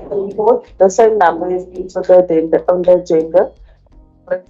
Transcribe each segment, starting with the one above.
Both the same number is each of the gender. But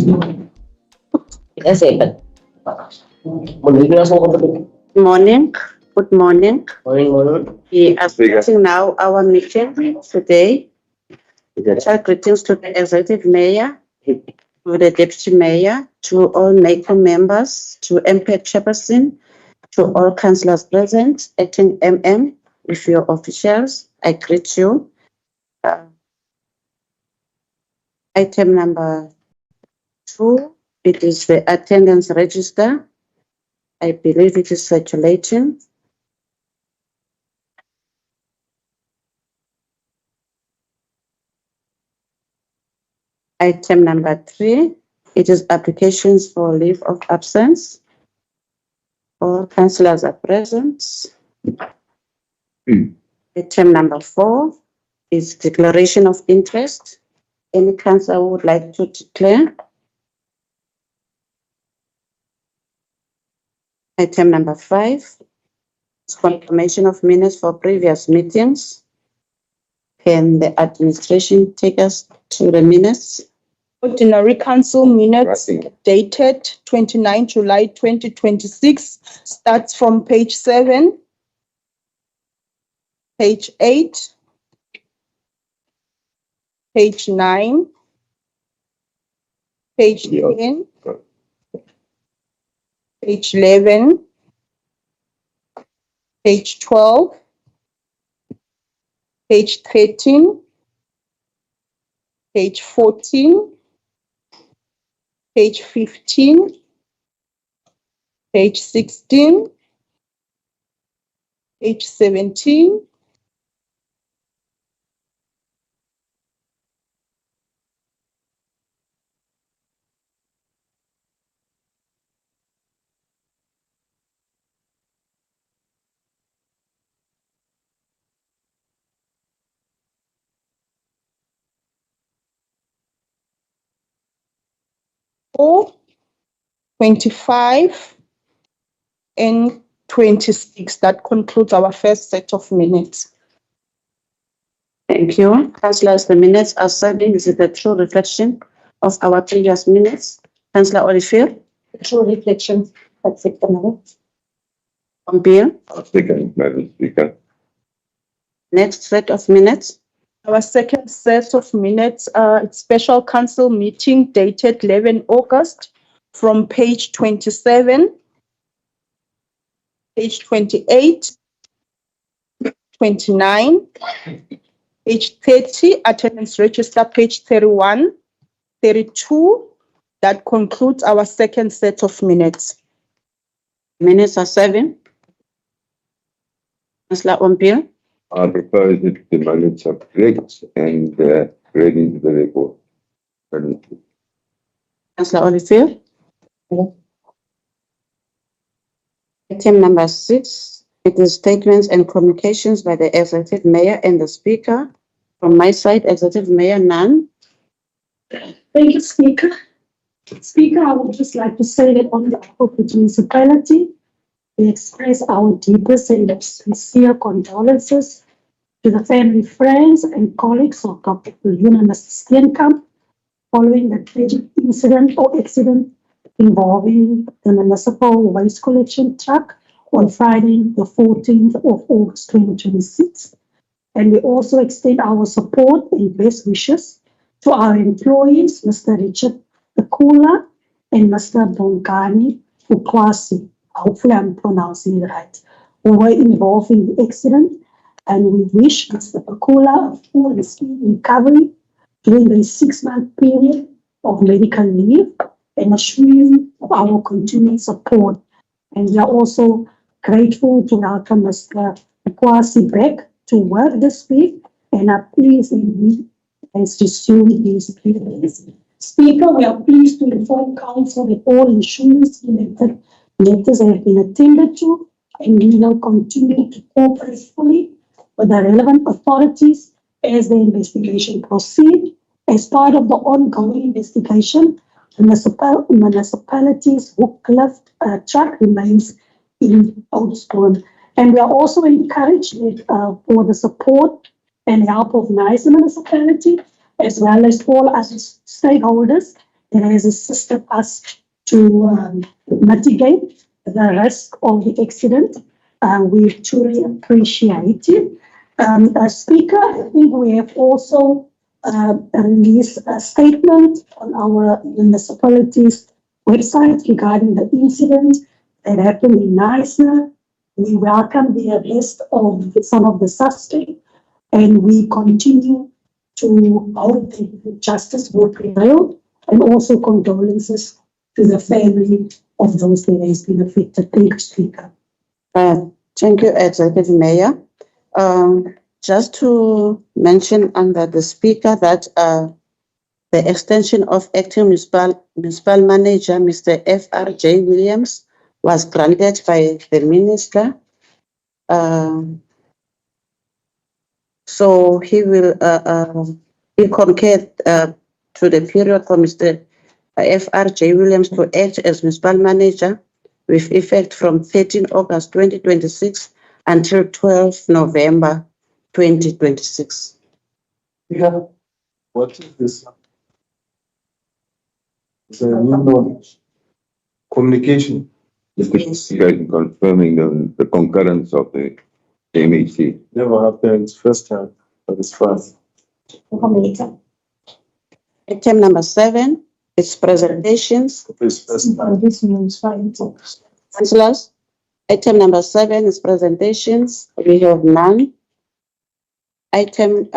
Yes, Evan. Morning. Good morning. Morning. We are starting now our meeting today. Special greetings to the Executive Mayor, to the Deputy Mayor, to all NACO members, to MP Chairperson, to all councillors present, acting MM, with your officials. I greet you. Item number 2, it is the attendance register. I believe it is circulating. Item number 3, it is applications for leave of absence. All councillors are present. Item number 4 is declaration of interest. Any councillor who would like to declare? Item number 5 is confirmation of minutes for previous meetings. Can the administration take us to the minutes? Ordinary Council minutes dated 29 July 2026 starts from page 7, page 8, page 9, page 10, page 11, page 12, page 13, page 14, page 15, page 16, page 17, or 25 and 26. That concludes our first set of minutes. Thank you. Councillors, the minutes are serving. This is the true reflection of our previous minutes. Councillor Olivier? True reflection. That's it. On Bill? Second, Madam Speaker. Next set of minutes. Our second set of minutes, it's special council meeting dated 11 August from page 27, page 28, 29, page 30, attendance register, page 31, 32. That concludes our second set of minutes. Minutes are serving. Councillor Ompia? I propose that the minutes are correct and read into the record. Councillor Olivier? Item number 6, it is statements and communications by the Executive Mayor and the Speaker. From my side, Executive Mayor, none. Thank you, Speaker. Speaker, I would just like to say that on behalf of the municipality, we express our deepest and sincere condolences to the family, friends, and colleagues of Dr. Viljoen and Mr. Steenkamp following the tragic incident or accident involving the municipal waste collection truck on Friday, the 14th of August 2026. And we also extend our support and best wishes to our employees, Mr. Richard Akula and Mr. Bongani Ukwasi. Hopefully I'm pronouncing it right, who were involved in the accident. And we wish Mr. Akula a full and speedy recovery during the 6-month period of medical leave and assuring of our continued support. And we are also grateful to welcome Mr. Ukwasi back to work this week and are pleased that he has resumed his duties. Speaker, we are pleased to inform Council that all insurance-related matters have been attended to, and we will continue to cooperate fully with the relevant authorities as the investigation proceeds. As part of the ongoing investigation, the municipality's hook-lift truck remains in Oudtshoorn. And we are also encouraged for the support and help of NICE municipality, as well as all other stakeholders that has assisted us to mitigate the risk of the accident. We truly appreciate it. Speaker, I think we have also released a statement on our municipality's website regarding the incident that happened in Neisner. We welcome the arrest of some of the suspects, and we continue to hope that justice will prevail, and also condolences to the family of those that has been affected. Thank you, Speaker. Thank you, Executive Mayor. Just to mention under the Speaker that the extension of acting municipal manager, Mr. F.R.J. Williams, was granted by the Minister. So he will be concurred to the period for Mr. F.R.J. Williams to act as municipal manager with effect from 13 August 2026 until 12 November 2026. Yeah. What is this? It's a new knowledge. Communication. Mr. Speaker, confirming the concurrence of the MEC. Never happened first time, but it's fast. Item number 7 is presentations. It's first time. This means fine. Councillors, item number 7 is presentations. We have none. Item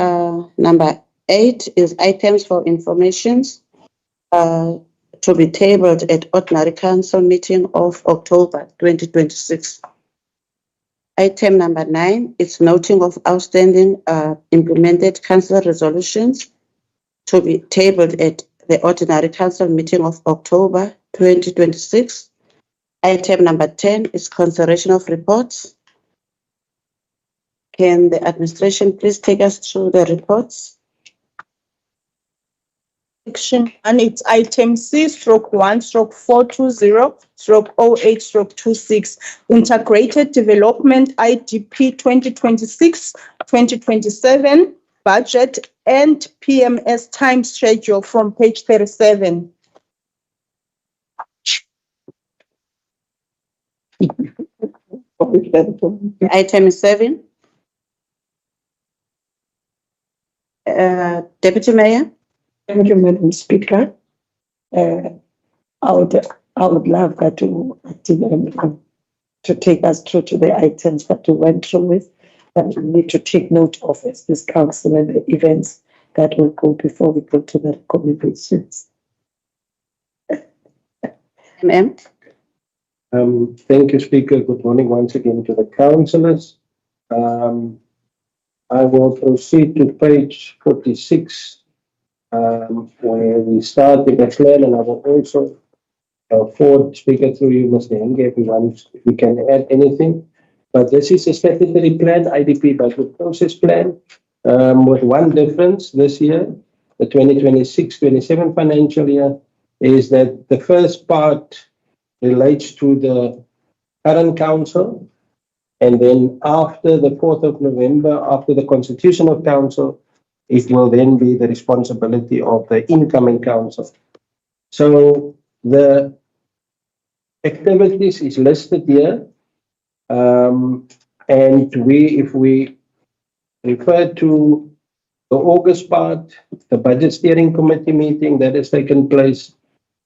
number 8 is items for informations to be tabled at ordinary council meeting of October 2026. Item number 9 is noting of outstanding implemented council resolutions to be tabled at the ordinary council meeting of October 2026. Item number 10 is consideration of reports. Can the administration please take us through the reports? Section, and it's item C/1/420/08/26, Integrated Development IDP 2026-2027 budget and PMS time schedule from page 37. Item 7. Deputy Mayor. Thank you, Madam Speaker. I would love her to take us through to the items that we went through with, that we need to take note of as this council and the events that will go before we go to the recommendations. MM. Thank you, Speaker. Good morning once again to the councillors. I will proceed to page 46. Where we start with the plan, and I will also forward, Speaker, through you, Mr. Henge, if we can add anything. But this is a statutory plan, IDP budget process plan, with one difference this year, the 2026-27 financial year, is that the first part relates to the current council, and then after the 4th of November, after the constitution of council, it will then be the responsibility of the incoming council. So the activities is listed here. And if we refer to the August part, the budget steering committee meeting that has taken place,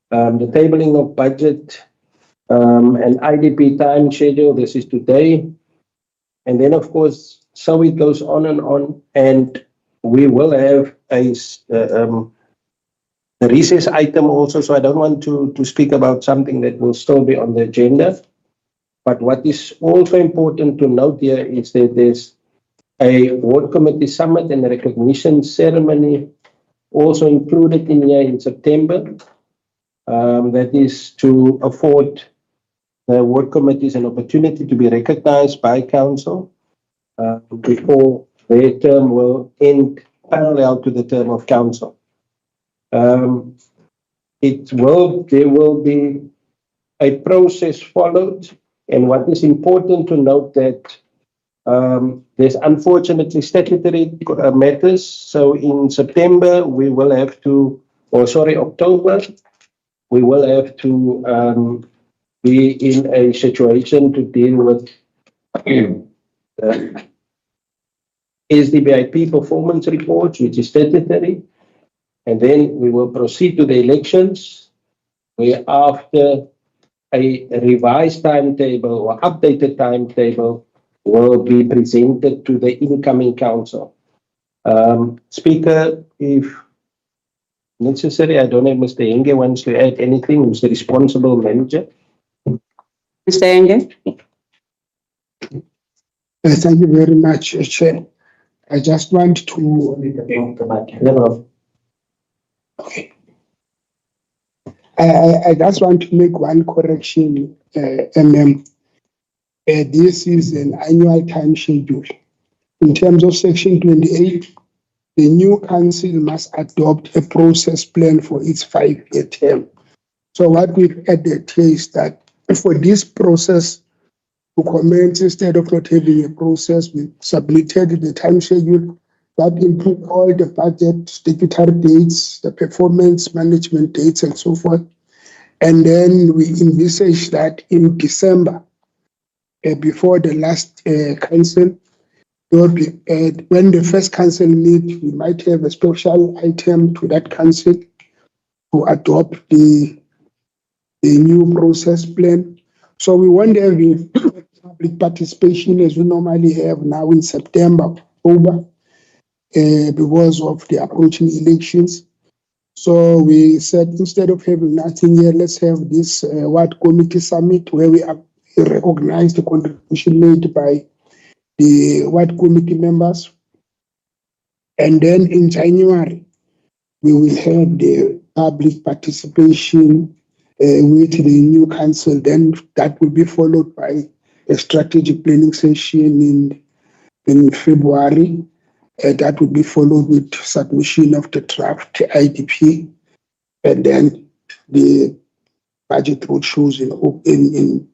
the tabling of budget and IDP time schedule, this is today. And then, of course, so it goes on, and we will have a recess item also, so I don't want to speak about something that will still be on the agenda. But what is also important to note here is that there's a ward committee summit and a recognition ceremony also included in here in September. That is to afford the ward committees an opportunity to be recognized by council before their term will end parallel to the term of council. There will be a process followed, and what is important to note that there's unfortunately statutory matters. So in September we will have to, October, we will have to be in a situation to deal with the SDBIP performance reports, which is statutory, and then we will proceed to the elections, where after a revised timetable or updated timetable will be presented to the incoming council. Speaker, if necessary, I don't know if Mr. Henge wants to add anything, who's the responsible manager. Mr. Enge? Thank you very much, Chair. I just want to. Okay. I just want to make one correction, MM. This is an annual time schedule. In terms of Section 28, the new council must adopt a process plan for its 5-year term. So what we've added here is that for this process to commence, instead of not having a process, we submitted the time schedule that include all the budget, statutory dates, the performance management dates, and so forth. And then we envisage that in December, before the last council, when the first council meet, we might have a special item to that council to adopt the new process plan. So we won't have public participation as we normally have now in September, October, because of the approaching elections. So we said, instead of having nothing here, let's have this Ward Committee Summit where we recognize the contribution made by the Ward Committee members. And then in January, we will have the public participation with the new council. Then that will be followed by a strategic planning session in February. That will be followed with submission of the draft IDP, and then the budget roadshows in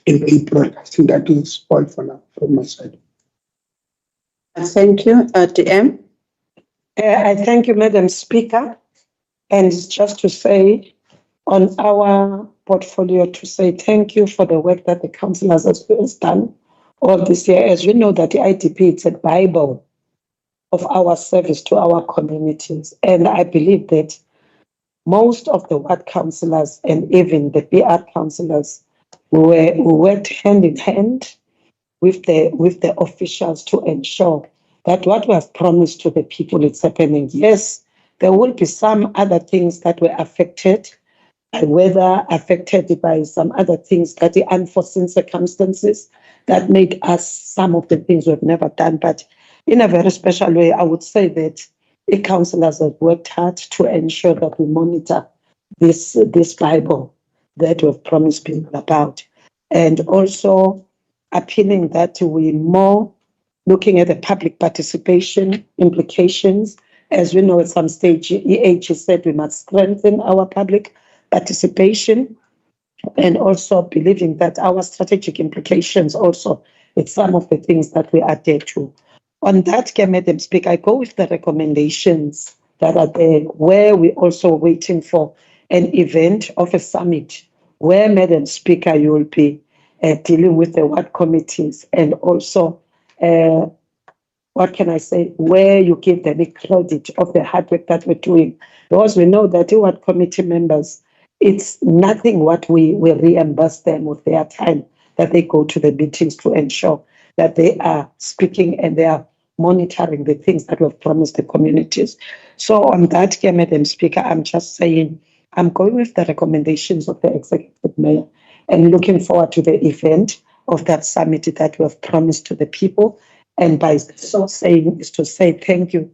April. I think that is all for now from my side. Thank you. DM? I thank you, Madam Speaker. And just to say on our portfolio, to say thank you for the work that the councillors has done all this year. As you know, that the IDP is a Bible of our service to our communities. And I believe that most of the ward councillors and even the BR councillors worked hand in hand with the officials to ensure that what we have promised to the people is happening. Yes, there will be some other things that were affected, whether affected by some other things, that the unforeseen circumstances that made us some of the things we've never done. But in a very special way, I would say that the councillors have worked hard to ensure that we monitor this Bible that we've promised people about. And also appealing that we more looking at the public participation implications. As we know, at some stage, EH said we must strengthen our public participation, and also believing that our strategic implications also, it's some of the things that we adhere to. On that, Madam Speaker, I go with the recommendations that are there, where we're also waiting for an event of a summit, where, Madam Speaker, you will be dealing with the ward committees, and also, what can I say, where you give them the credit of the hard work that we're doing. Because we know that the ward committee members, it's nothing what we will reimburse them with their time that they go to the meetings to ensure that they are speaking and they are monitoring the things that we've promised the communities. So on that, Madam Speaker, I'm just saying, I'm going with the recommendations of the Executive Mayor and looking forward to the event of that summit that we have promised to the people. And by so saying is to say thank you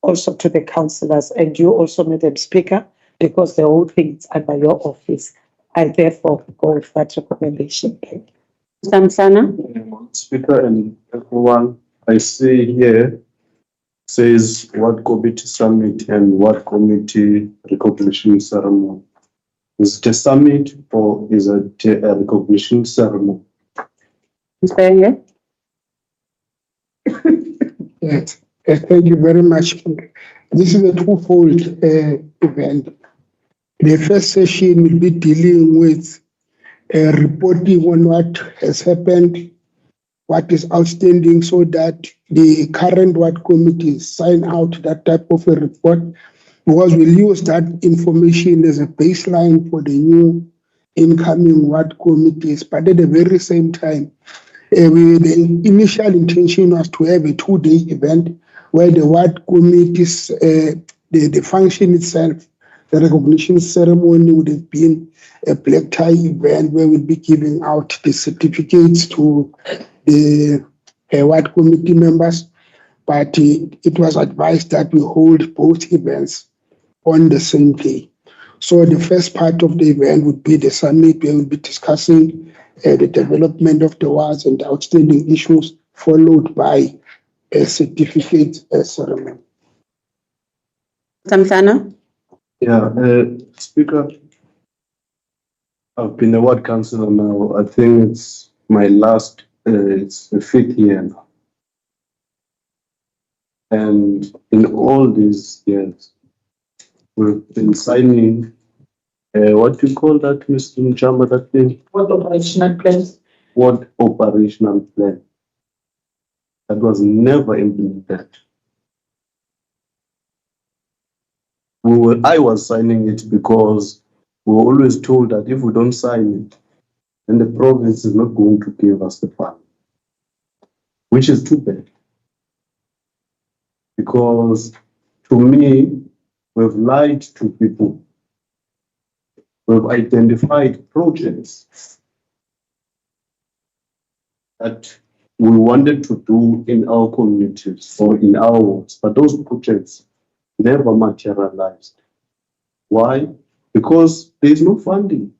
also to the councillors and you also, Madam Speaker, because the whole thing is under your office. I therefore go with that recommendation. Thank you. Samsana? Speaker and everyone, I see here says Ward Committee Summit and Ward Committee Recognition Ceremony. Is it a summit or is it a recognition ceremony? Mr. Yes. Thank you very much. This is a twofold event. The first session will be dealing with reporting on what has happened, what is outstanding, so that the current ward committees sign out that type of a report, because we'll use that information as a baseline for the new incoming ward committees. But at the very same time, the initial intention was to have a 2-day event where the ward committees, the function itself, the recognition ceremony would have been a black tie event where we'll be giving out the certificates to the ward committee members. But it was advised that we hold both events on the same day. So the first part of the event would be the summit, where we'll be discussing the development of the wards and the outstanding issues, followed by a certificate ceremony. Samsana? Yeah, Speaker, I've been a ward councillor now. I think it's my last, it's the 5th year now. And in all these years, we've been signing, what do you call that, Mr. Mchamba, that thing? What operational plans? What operational plan? That was never implemented. I was signing it because we were always told that if we don't sign it, then the province is not going to give us the fund, which is too bad. Because to me, we've lied to people. We've identified projects that we wanted to do in our communities or in our wards, but those projects never materialized. Why? Because there's no funding.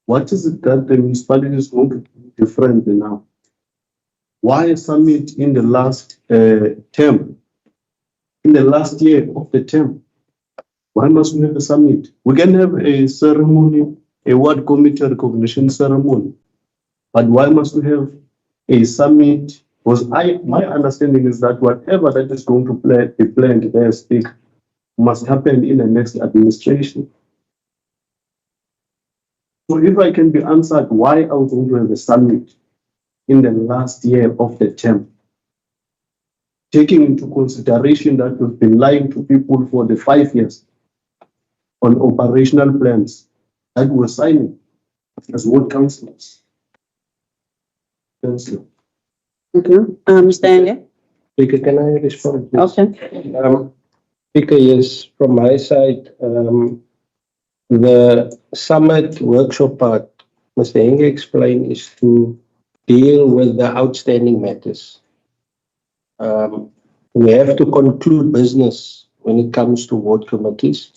What is it that the municipality is going to do differently now? Why a summit in the last term? In the last year of the term? Why must we have a summit? We can have a ceremony, a ward committee recognition ceremony, but why must we have a summit? Because my understanding is that whatever that is going to be planned there, speak, must happen in the next administration. So if I can be answered, why are we going to have a summit in the last year of the term? Taking into consideration that we've been lying to people for the 5 years on operational plans that we're signing as ward councillors. Thank you. Thank you. Mr. Enge? Speaker, can I respond, please? Okay. Speaker, yes, from my side, the summit workshop part, Mr. Enge explained, is to deal with the outstanding matters. We have to conclude business when it comes to ward committees.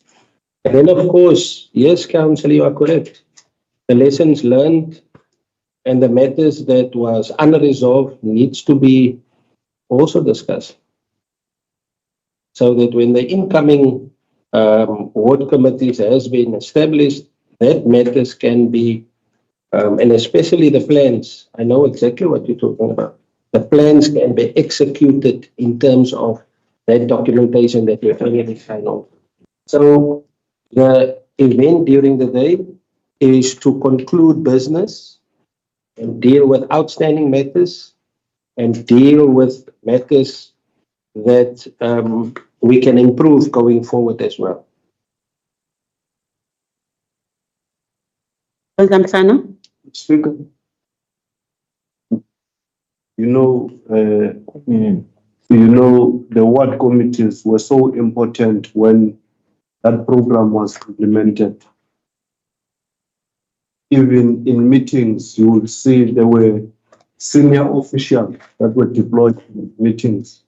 And then, of course, yes, Councillor, you are correct. The lessons learned and the matters that was unresolved needs to be also discussed. So that when the incoming ward committees has been established, that matters can be, and especially the plans, I know exactly what you're talking about. The plans can be executed in terms of that documentation that you're finally sign off. So the event during the day is to conclude business and deal with outstanding matters and deal with matters that we can improve going forward as well. Samsana? Speaker, the ward committees were so important when that program was implemented. Even in meetings, you will see there were senior officials that were deployed in meetings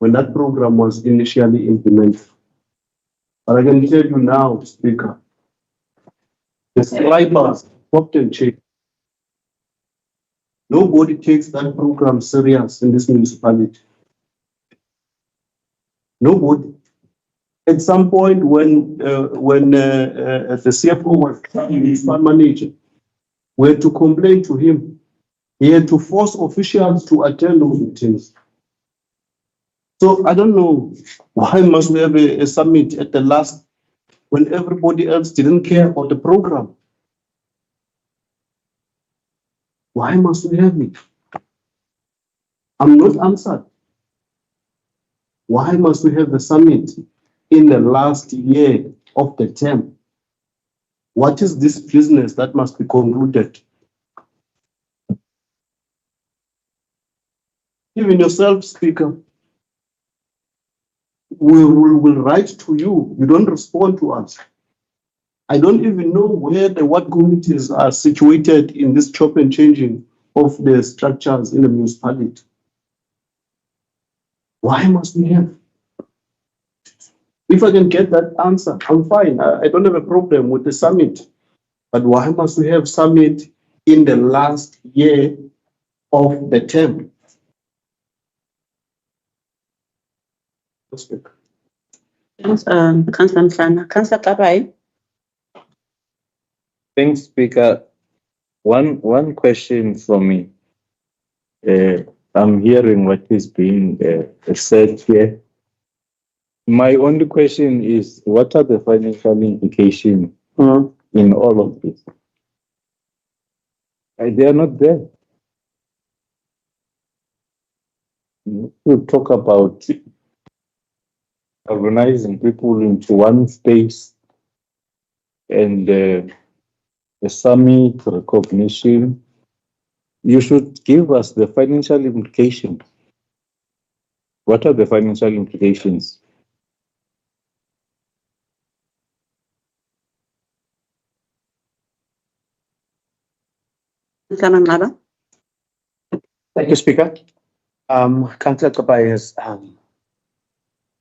when that program was initially implemented. But I can tell you now, Speaker, the scribers often change. Nobody takes that program serious in this municipality. Nobody. At some point, when the CFO was his fund manager, we had to complain to him. He had to force officials to attend those meetings. So I don't know why must we have a summit at the last when everybody else didn't care about the program? Why must we have it? I'm not answered. Why must we have the summit in the last year of the term? What is this business that must be concluded? Even yourself, Speaker, we will write to you. You don't respond to us. I don't even know where the what committees are situated in this chop and changing of the structures in the municipality. Why must we have? If I can get that answer, I'm fine. I don't have a problem with the summit. But why must we have summit in the last year of the term? Councillor Mhlana. Councillor Kabai. Thanks, Speaker. One question from me. I'm hearing what is being said here. My only question is, what are the financial implications in all of this? They are not there. We talk about organizing people into one space and the summit recognition. You should give us the financial implications. What are the financial implications? Councillor Thank you, Speaker. Councillor Kapai has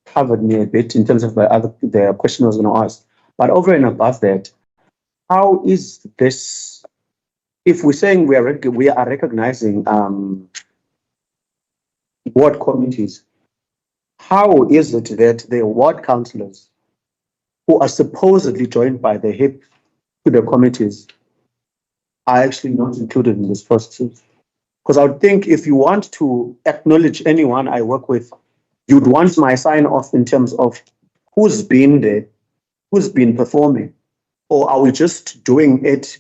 covered me a bit in terms of the question I was going to ask. But over and above that, how is this, if we're saying we are recognizing ward committees, how is it that the ward councillors who are supposedly joined by the HIP to the committees are actually not included in this process? Because I would think if you want to acknowledge anyone I work with, you'd want my sign off in terms of who's been there, who's been performing, or are we just doing it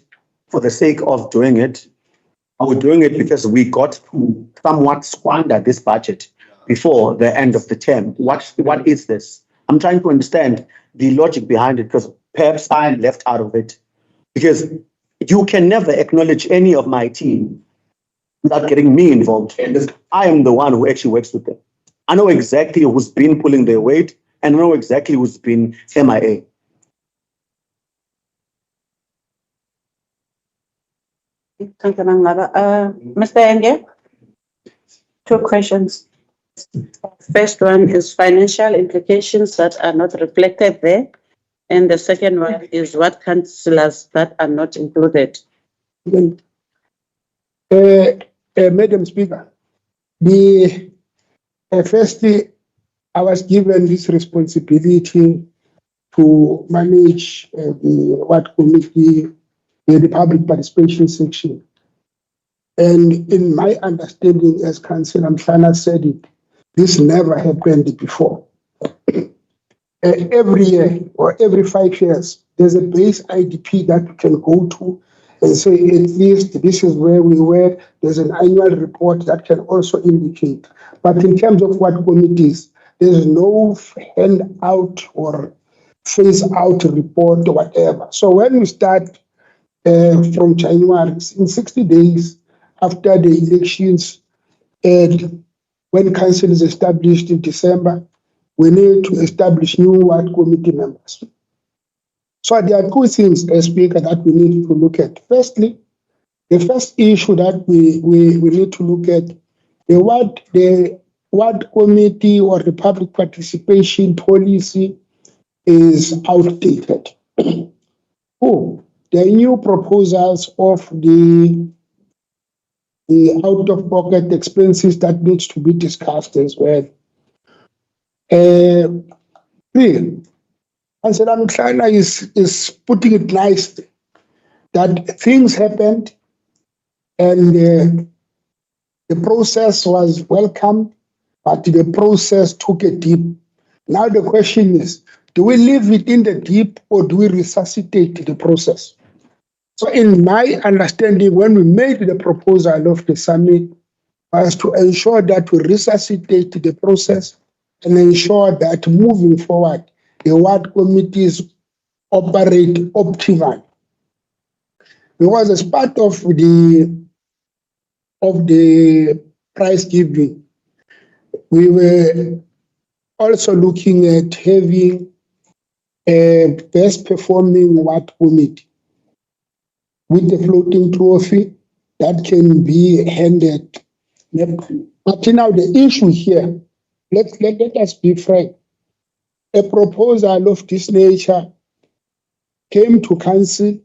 for the sake of doing it? Are we doing it because we got to somewhat squander this budget before the end of the term? What is this? I'm trying to understand the logic behind it, because perhaps I'm left out of it. Because you can never acknowledge any of my team without getting me involved. Because I am the one who actually works with them. I know exactly who's been pulling their weight, and I know exactly who's been MIA. Mr. Enge, 2 questions. First one is financial implications that are not reflected there. And the second one is what councillors that are not included. Madam Speaker, firstly, I was given this responsibility to manage the ward committee, the public participation section. And in my understanding, as Councillor Mhlana said it, this never happened before. Every year or every 5 years, there's a base IDP that you can go to and say, at least this is where we were. There's an annual report that can also indicate. But in terms of what committees, there's no handout or phase out report or whatever. So when we start from January, in 60 days after the elections, and when council is established in December, we need to establish new ward committee members. So there are 2 things, Speaker, that we need to look at. Firstly, the first issue that we need to look at, the ward committee or the public participation policy is outdated. The new proposals of the out-of-pocket expenses that needs to be discussed as well. Councillor Mhlana is putting it nicely that things happened and the process was welcome, but the process took a dip. Now the question is, do we leave it in the deep or do we resuscitate the process? So in my understanding, when we made the proposal of the summit, was to ensure that we resuscitate the process and ensure that moving forward, the ward committees operate optimally. Because as part of the prize giving, we were also looking at having a best performing ward committee with the floating trophy that can be handed. But now the issue here, let us be frank. A proposal of this nature came to council,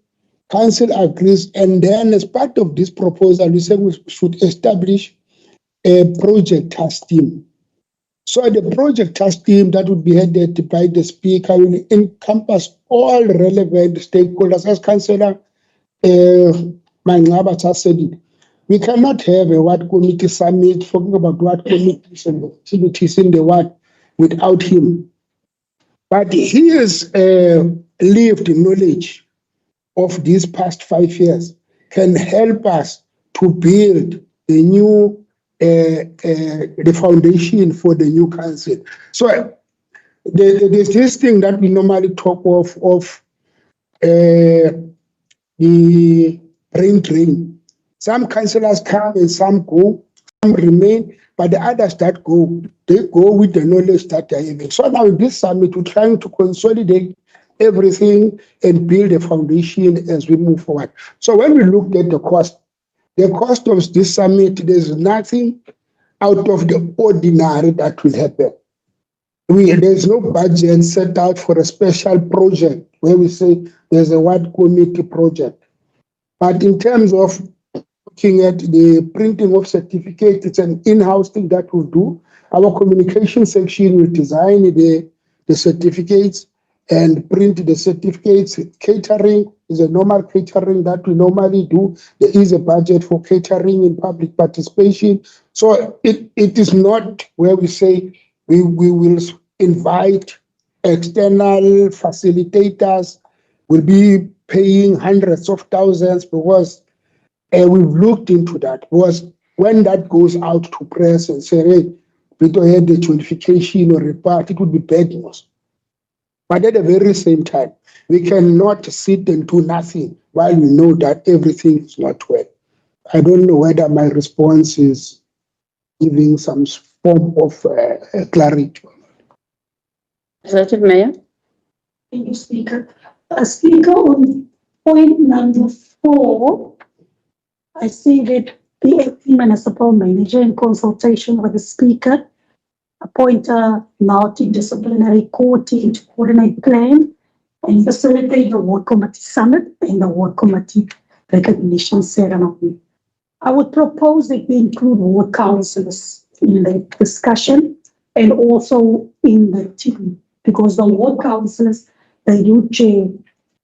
council agrees, and then as part of this proposal, we said we should establish a project task team. So the project task team that would be headed by the speaker will encompass all relevant stakeholders, as Councillor Mangaba just said it. We cannot have a ward committee summit talking about ward committees and activities in the ward without him. But his lived knowledge of these past 5 years can help us to build the new the foundation for the new council. So there's this thing that we normally talk of the brain drain. Some councillors come and some go, some remain, but the others that go, they go with the knowledge that they're having. So now in this summit, we're trying to consolidate everything and build a foundation as we move forward. So when we look at the cost of this summit, there's nothing out of the ordinary that will happen. There's no budget set out for a special project where we say there's a ward committee project. But in terms of looking at the printing of certificates, it's an in-house thing that we'll do. Our communication section will design the certificates and print the certificates. Catering is a normal catering that we normally do. There is a budget for catering in public participation. So it is not where we say we will invite external facilitators, will be paying hundreds of thousands, because we've looked into that. Because when that goes out to press and say, hey, we don't have the notification or report, it would be bad news. But at the very same time, we cannot sit and do nothing while we know that everything is not well. I don't know whether my response is giving some form of clarity. Executive Mayor? Thank you, Speaker. Speaker, on point number 4, I see that the acting municipal manager, in consultation with the Speaker, appoint a multidisciplinary core team to coordinate, plan, and facilitate the ward committee summit and the ward committee recognition ceremony. I would propose that we include ward councillors in the discussion and also in the team, because the ward councillors, they do chair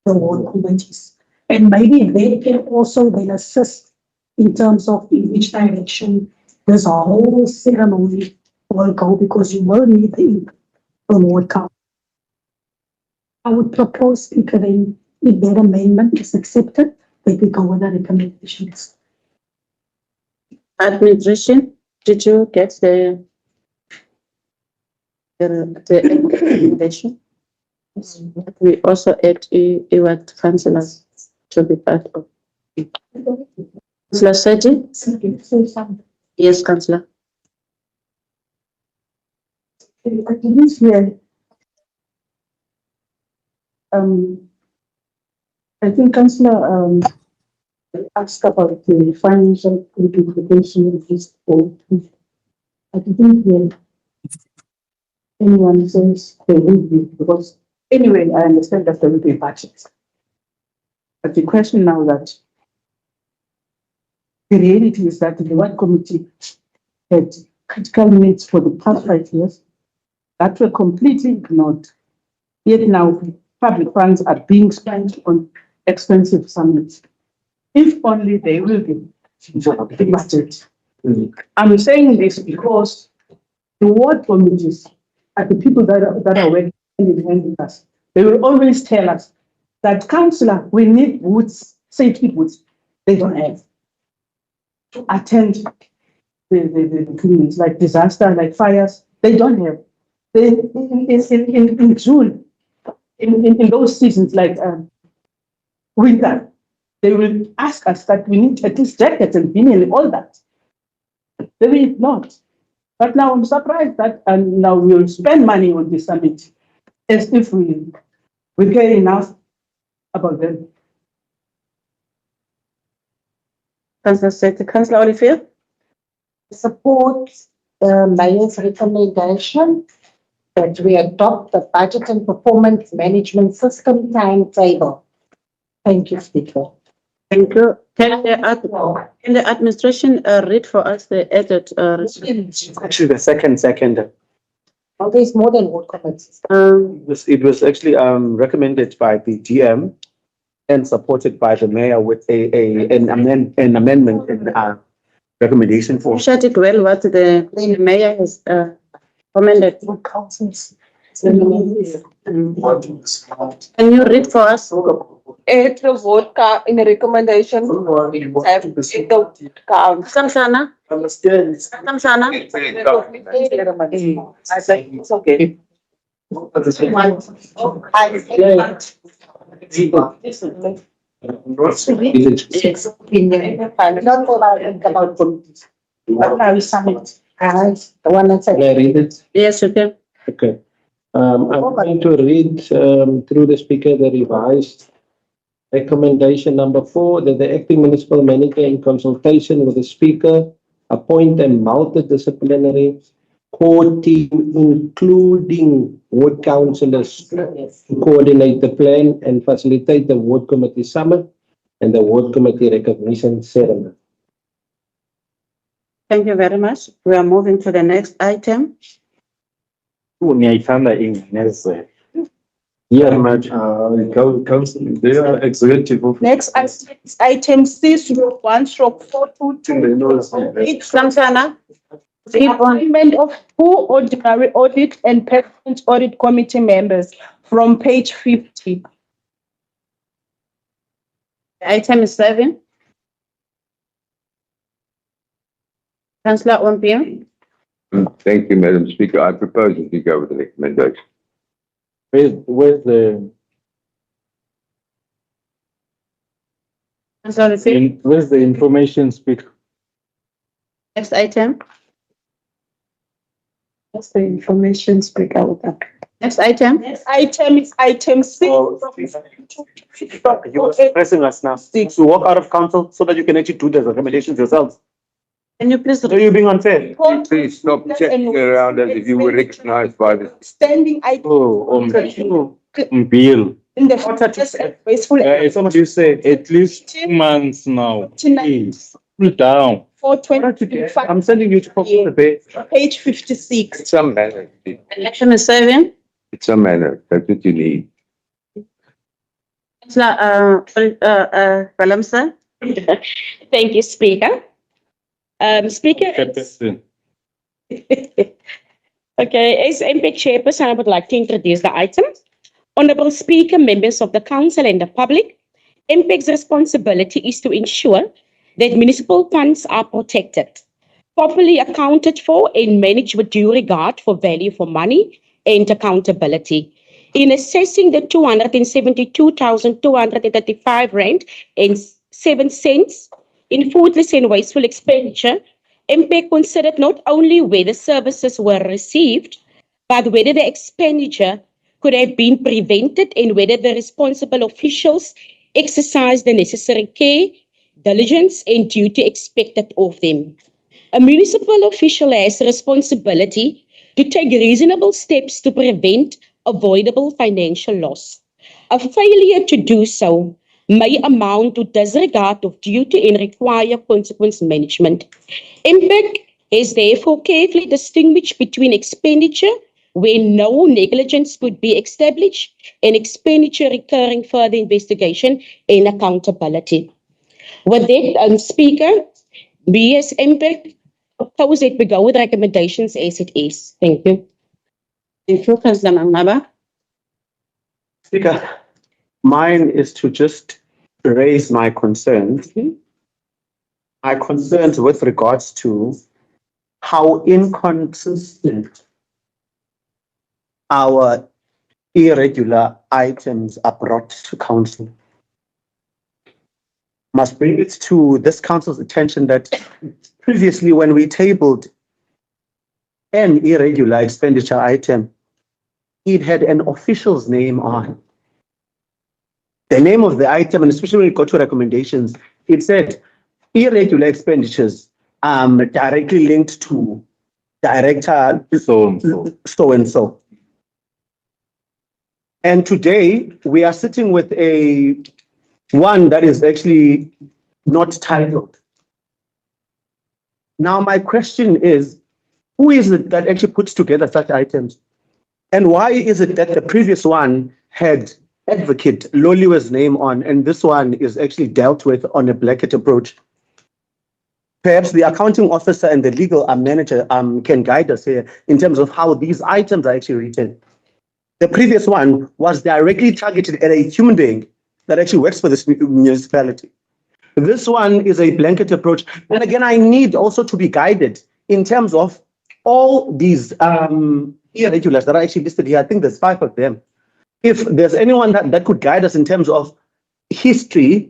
the ward committees. And maybe they can also then assist in terms of in which direction this whole ceremony will go, because you will need the input from ward council. I would propose, Speaker, then, if that amendment is accepted, that we go with the recommendations. Administration, did you get the recommendation? We also add what councillors to be part of. Councillor Seji? Yes, Councillor. I didn't hear. I think Councillor asked about the financial implication of this vote. I didn't hear anyone says there will be, because anyway, I understand that there will be budgets. But the question now that the reality is that the ward committee had critical needs for the past 5 years that were completely ignored. Yet now public funds are being spent on expensive summits. If only they will be the budget. I'm saying this because the ward committees are the people that are working in hand with us. They will always tell us that, councillor, we need boots, safety boots. They don't have to attend the things like disaster, like fires. They don't have. They, in June, in those seasons like winter, they will ask us that we need at least jackets and beanie and all that. They will not. But now I'm surprised that now we'll spend money on this summit as if we care enough about them. Councillor Seti, Councillor Olivier? Support the mayor's recommendation that we adopt the budget and performance management system timetable. Thank you, Speaker. Thank you. Can the administration read for us the added? Actually, the second. Well, there's more than ward committees. It was actually recommended by the GM and supported by the mayor with an amendment in recommendation for. Shut it well what the mayor has recommended. Can you read for us? Eight vote in the recommendation have the count. Samsana? Samsana? I think it's okay. Not about committees. But now we summit. The one that Can I read it? Yes, you can. Okay. I'm going to read through the speaker the revised recommendation number 4, that the acting municipal manager, in consultation with the speaker, appoint a multidisciplinary core team, including ward councillors, to coordinate the plan and facilitate the ward committee summit and the ward committee recognition ceremony. Thank you very much. We are moving to the next item. Yeah, council, they are executive of. Next item C/1/422. It's Samsana? The appointment of 2 ordinary audit and permanent audit committee members from page 50. Item is 7. Councillor Ompia? Thank you, Madam Speaker. I propose that we go with the recommendation. Where's the Councillor Olivier? where's the information speaker? Next item. That's the information speaker with that. Next item. Next item is item 6. You are pressing us now to walk out of council so that you can actually do the recommendations yourselves. Can you please So you're being unfair. Please stop checking around as if you were recognized by the. Standing item Bill. in the first wasteful It's what you say, at least 2 months now. Please, cool down. for 2025, I'm sending you to Plettenberg Bay. page 56. It's some manner. Election is 7. It's some manner. That's what you need. Councillor Valamsa? Thank you, Speaker. Speaker, okay, as MP Chairperson, I would like to introduce the item. Honourable Speaker, members of the Council and the public, MPEC's responsibility is to ensure that municipal funds are protected, properly accounted for and managed with due regard for value for money and accountability. In assessing the 272,235 rand and 7 cents in foodless and wasteful expenditure, MPEC considered not only whether services were received, but whether the expenditure could have been prevented and whether the responsible officials exercised the necessary care, diligence, and duty expected of them. A municipal official has a responsibility to take reasonable steps to prevent avoidable financial loss. A failure to do so may amount to disregard of duty and require consequence management. MPEC has therefore carefully distinguished between expenditure where no negligence could be established and expenditure requiring further investigation and accountability. With that, Speaker, we as MPEC propose that we go with recommendations as it is. Thank you. Thank you, Councillor Mangaba. Speaker, mine is to just raise my concerns. My concerns with regards to how inconsistent our irregular items are brought to council. Must bring it to this council's attention that previously when we tabled an irregular expenditure item, it had an official's name on. The name of the item, and especially when it got to recommendations, it said irregular expenditures directly linked to director so and so. And today we are sitting with a one that is actually not titled. Now my question is, who is it that actually puts together such items? And why is it that the previous one had advocate Loliwe's name on, and this one is actually dealt with on a blanket approach? Perhaps the accounting officer and the legal manager can guide us here in terms of how these items are actually written. The previous one was directly targeted at a human being that actually works for this municipality. This one is a blanket approach. And again, I need also to be guided in terms of all these irregulars that are actually listed here. I think there's 5 of them. If there's anyone that could guide us in terms of history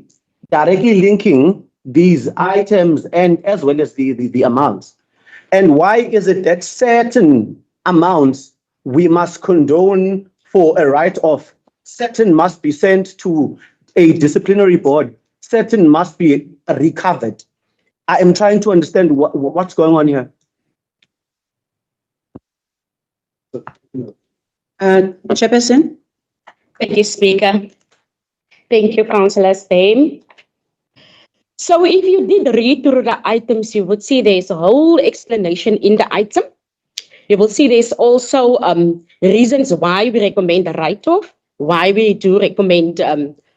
directly linking these items and as well as the amounts. And why is it that certain amounts we must condone for a write-off, certain must be sent to a disciplinary board, certain must be recovered? I am trying to understand what's going on here. Chairperson? Thank you, Speaker. Thank you, Councillor Stain. So if you did read through the items, you would see there's a whole explanation in the item. You will see there's also reasons why we recommend a write-off, why we do recommend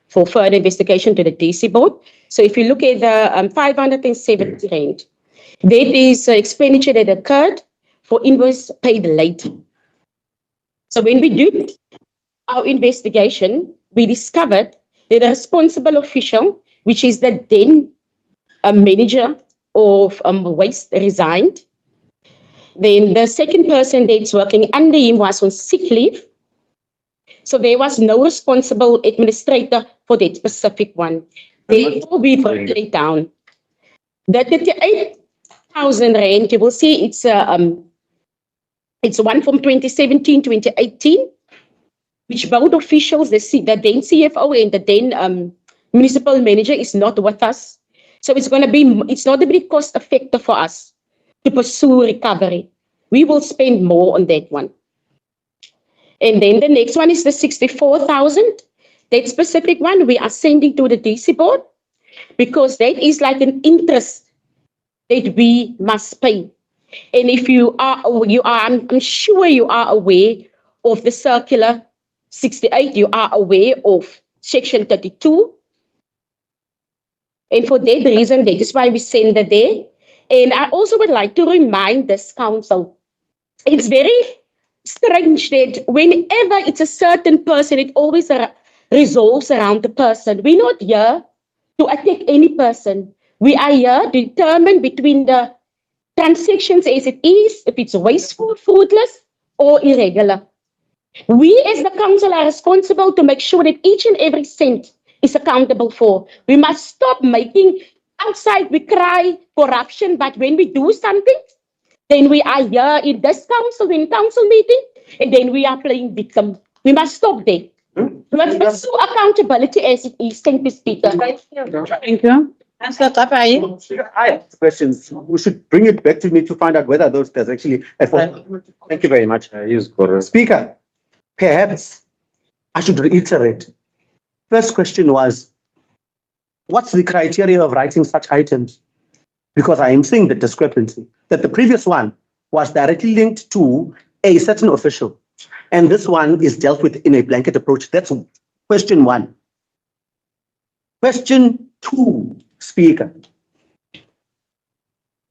for further investigation to the DC board. So if you look at the 570 rand, that is expenditure that occurred for invoice paid late. So when we do our investigation, we discovered that the responsible official, which is the then manager of waste, resigned. Then the second person that's working under him was on sick leave. So there was no responsible administrator for that specific one. Therefore, we broke it down. The 38,000 rand, you will see it's one from 2017, 2018, which both officials, the then CFO and the then municipal manager is not with us. So it's not going to be cost effective for us to pursue recovery. We will spend more on that one. And then the next one is the 64,000. That specific one we are sending to the DC board because that is like an interest that we must pay. And if I'm sure you are aware of the circular 68, you are aware of section 32. And for that reason, that is why we send it there. And I also would like to remind this council, it's very strange that whenever it's a certain person, it always resolves around the person. We're not here to attack any person. We are here to determine between the transactions as it is, if it's wasteful, fruitless, or irregular. We as the council are responsible to make sure that each and every cent is accountable for. We must stop making outside we cry corruption, but when we do something, then we are here in this council, in council meeting, and then we are playing victim. We must stop there. We must pursue accountability as it is. Thank you, Speaker. Thank you. Councillor Kapai. I have questions. We should bring it back to me to find out whether there's actually a fault. Thank you very much. Speaker, perhaps I should reiterate. First question was, what's the criteria of writing such items? Because I am seeing the discrepancy that the previous one was directly linked to a certain official, and this one is dealt with in a blanket approach. That's question one. Question two, Speaker.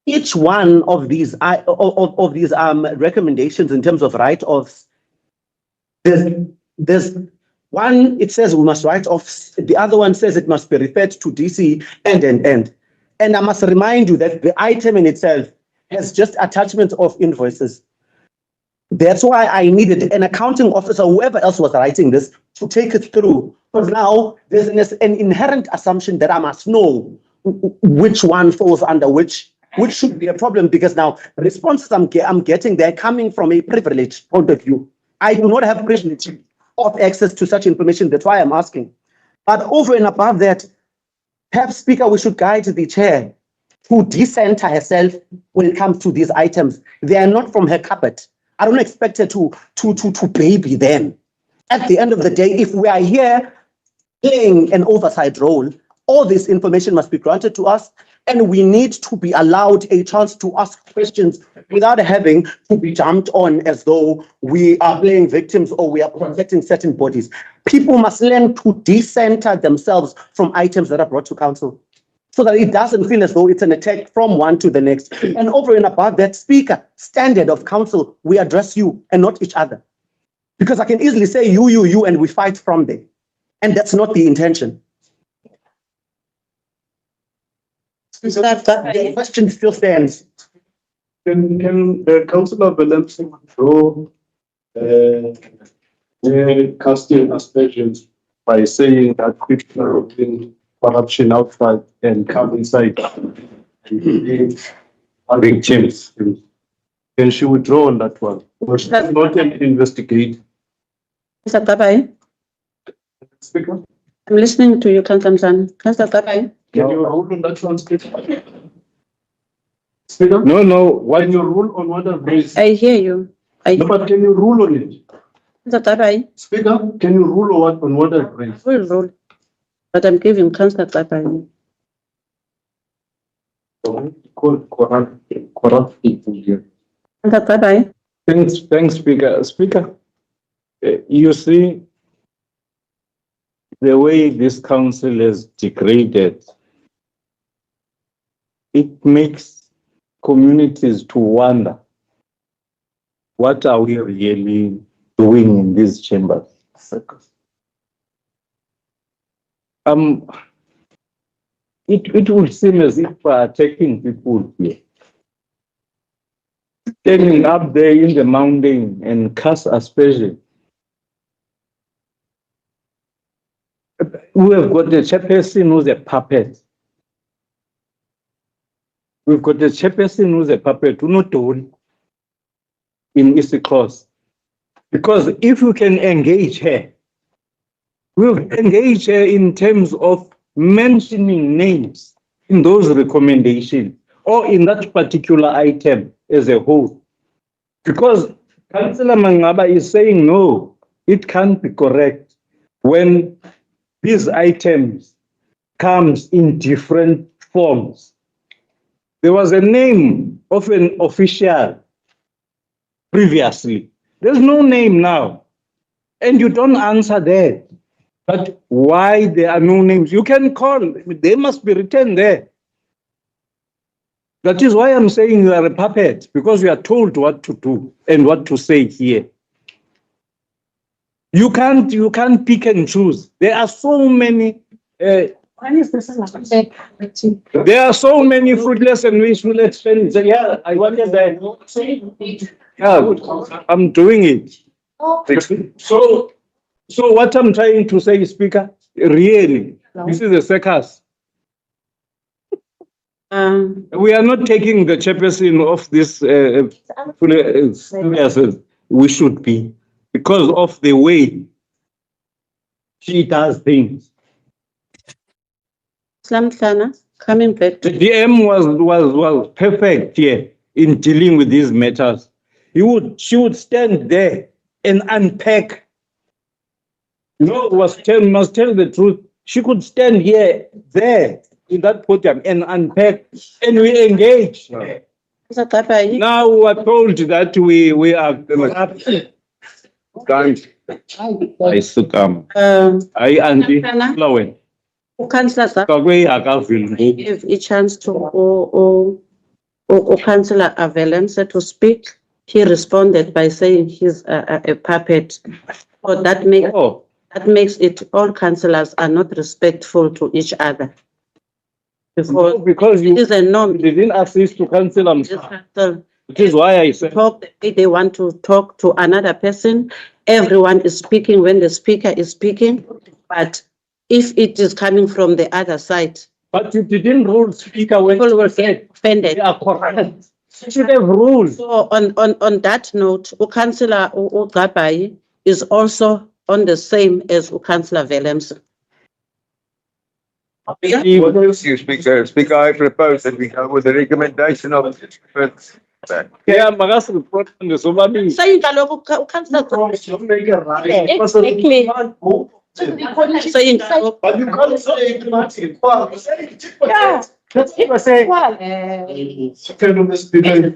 Each one of these recommendations in terms of write-offs, there's One, it says we must write off. The other one says it must be referred to DC and. And I must remind you that the item in itself has just attachment of invoices. That's why I needed an accounting officer, whoever else was writing this, to take it through. Because now there's an inherent assumption that I must know which one falls under which should be a problem, because now responses I'm getting, they're coming from a privileged point of view. I do not have privilege of access to such information. That's why I'm asking. But over and above that, perhaps, Speaker, we should guide the chair to decenter herself when it comes to these items. They are not from her cupboard. I don't expect her to baby them. At the end of the day, if we are here playing an oversight role, all this information must be granted to us, and we need to be allowed a chance to ask questions without having to be jumped on as though we are playing victims or we are protecting certain bodies. People must learn to decenter themselves from items that are brought to council, so that it doesn't feel as though it's an attack from one to the next. And over and above that, Speaker, standard of council, we address you and not each other. Because I can easily say you, and we fight from there. And that's not the intention. The question still stands. Can the Councillor Belensi draw casting aspersions by saying that people are doing corruption outside and come inside and victims? Can she withdraw on that one? Or should not investigate? Mr. Tabai, Speaker, I'm listening to you, Councillor Mzan. Councillor Tabai. can you rule on that one, Speaker? Speaker? No, what Can you rule on what I've raised? I hear you. No, but can you rule on it? Mr. Tabai, Speaker, can you rule on what I've raised? will rule. But I'm giving Councillor Tabai. Corrupt people here. Councillor Tabai. Thanks, Speaker. Speaker, you see, the way this council is degraded, it makes communities to wonder, what are we really doing in these chambers? It would seem as if we are attacking people here. Standing up there in the mountain and cast aspersion. We have got the chairperson who's a puppet. We've got the chairperson who's a puppet, who not told in East Coast. Because if we can engage her, we'll engage her in terms of mentioning names in those recommendations or in that particular item as a whole. Because Councillor Mangaba is saying, no, it can't be correct when these items comes in different forms. There was a name of an official previously. There's no name now. And you don't answer that. But why there are no names? You can call, they must be written there. That is why I'm saying you are a puppet, because you are told what to do and what to say here. You can't pick and choose. There are so many. There are so many fruitless and wasteful expenditures. Yeah, I wanted that. Yeah, I'm doing it. So what I'm trying to say, Speaker, really, this is a circus. We are not taking the chairperson of this. We should be, because of the way she does things. Coming back The DM was perfect here in dealing with these matters. She would stand there and unpack. Must tell the truth. She could stand here, there, in that podium and unpack, and we engage. Now we are told that we are done. I succumb. I Andy Lowen. Give a chance to Councillor Avalense to speak. He responded by saying he's a puppet. So that makes That makes it all councillors are not respectful to each other. Because It is a norm. you didn't assist to cancel them. This council Which is why I said. talk, if they want to talk to another person, everyone is speaking when the speaker is speaking, but if it is coming from the other side, But you didn't rule speaker when people will get offended. they are correct. You should have rules. So on that note, Councillor Gabai is also on the same as Councillor Williams. Speaker, I propose that we go with the recommendation of Yeah, magas report on the Somali. Saying kaloku uCouncillor Exactly. saying kaloku But you can't say it not equal. Yeah. That's what I say. Well, Second of the speaker.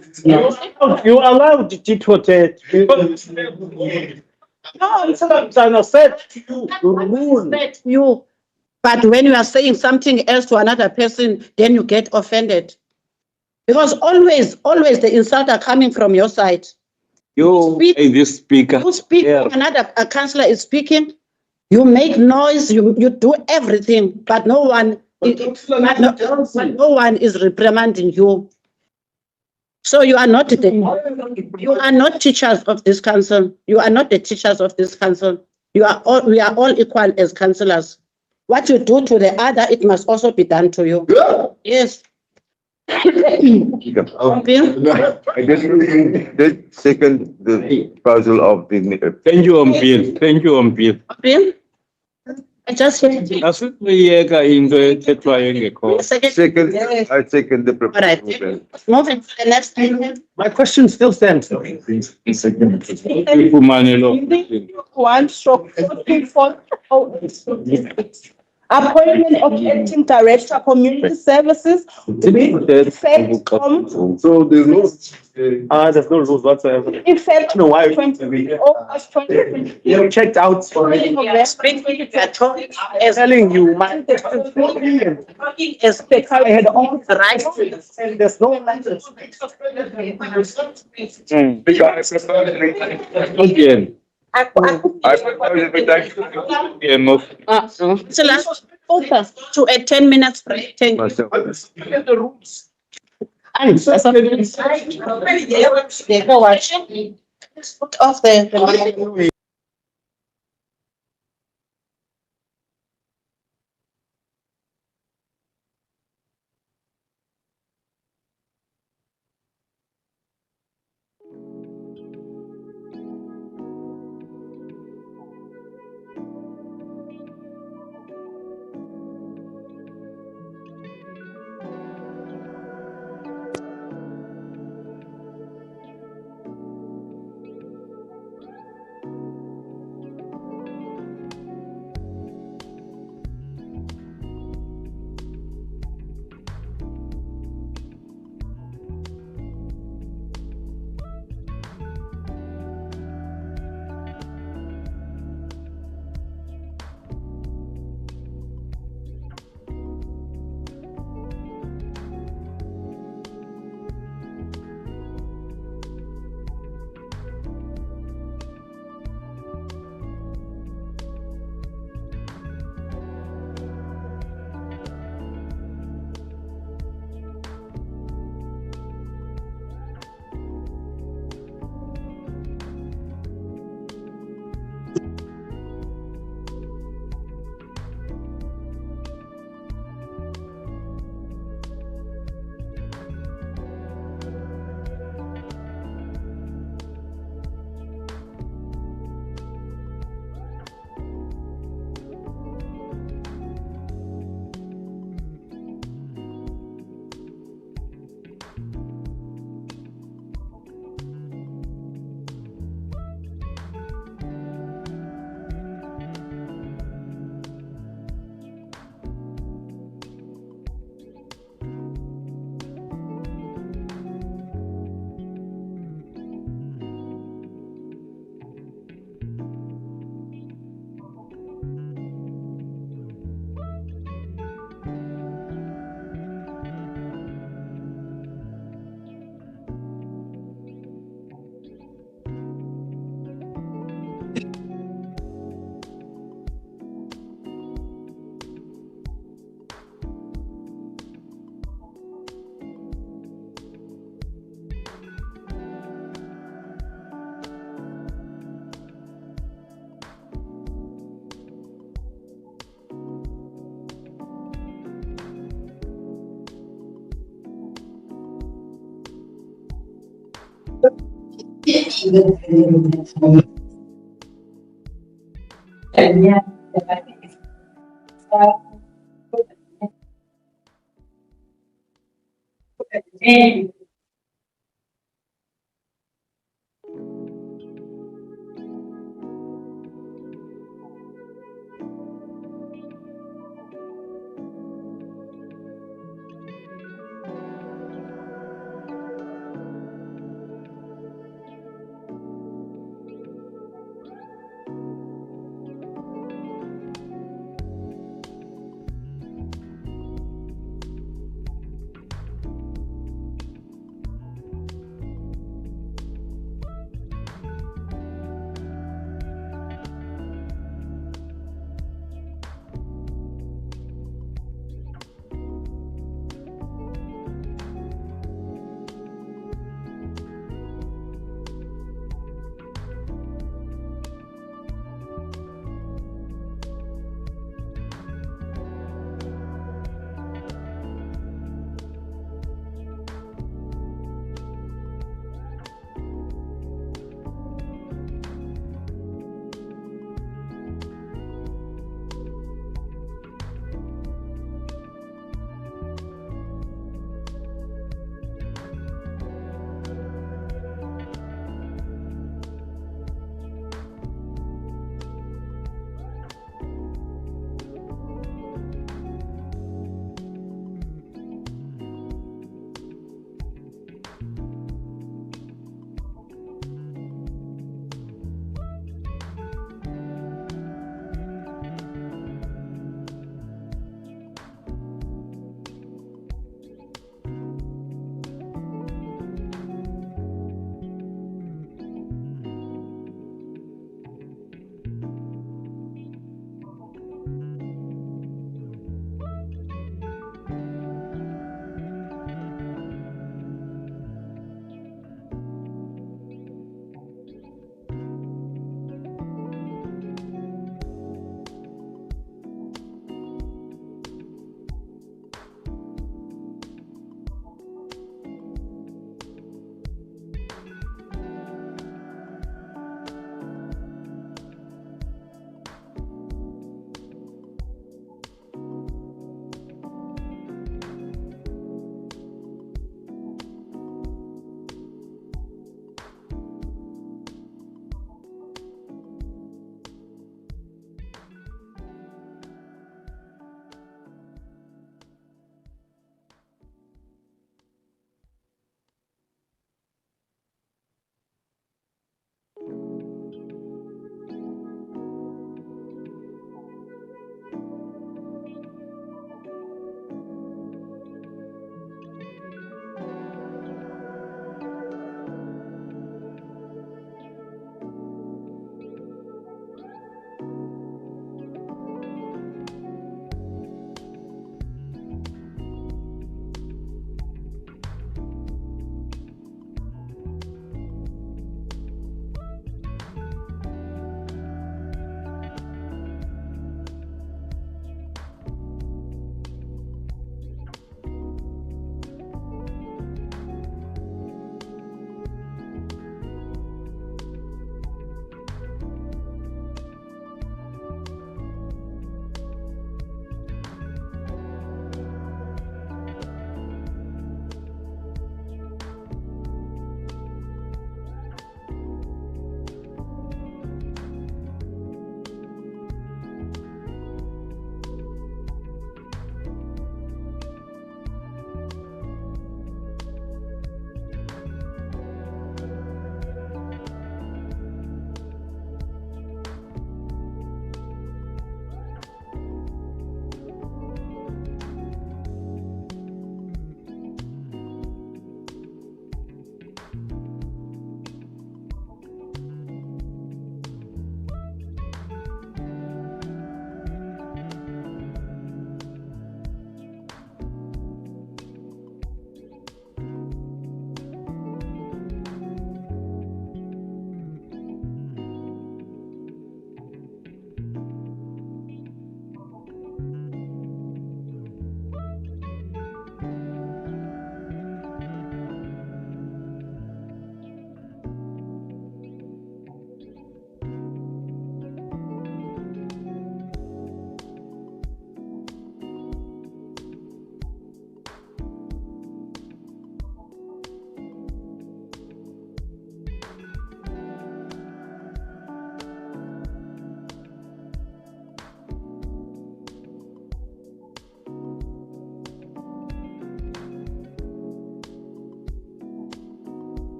You allowed it to take. No, it's not an set rule. you, but when you are saying something else to another person, then you get offended. Because always the insults are coming from your side. You, Speak. this speaker. You speak, Yeah. another councillor is speaking, you make noise, you do everything, but no one is reprimanding you. So you are not teachers of this council. You are not the teachers of this council. We are all equal as councillors. What you do to the other, it must also be done to you. Yes. Bill? I did second the proposal of the. Thank you, Bill. Thank you, Bill. Bill? I just heard you. Asiyeka into ethethwayo engekho. Second, I second the All right. proposal. Moving to the next item. My question still stands. Ifumane lo. 1/424. Appointment of acting director, community services. Effect from So there's no. There's no rules whatsoever. effect. No, why? August 2020. You checked out. Speaking as Telling you, my. as speaker, I had all the right. and there's no matter. Speaker, I propose. Again. I propose that we take. Yeah, no. So let's to a 10 minutes break. Thank you. Myself. They go watch. Put off the.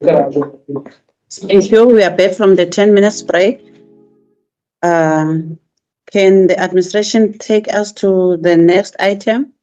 Thank you. We are back from the 10 minutes break. Can the administration take us to the next item?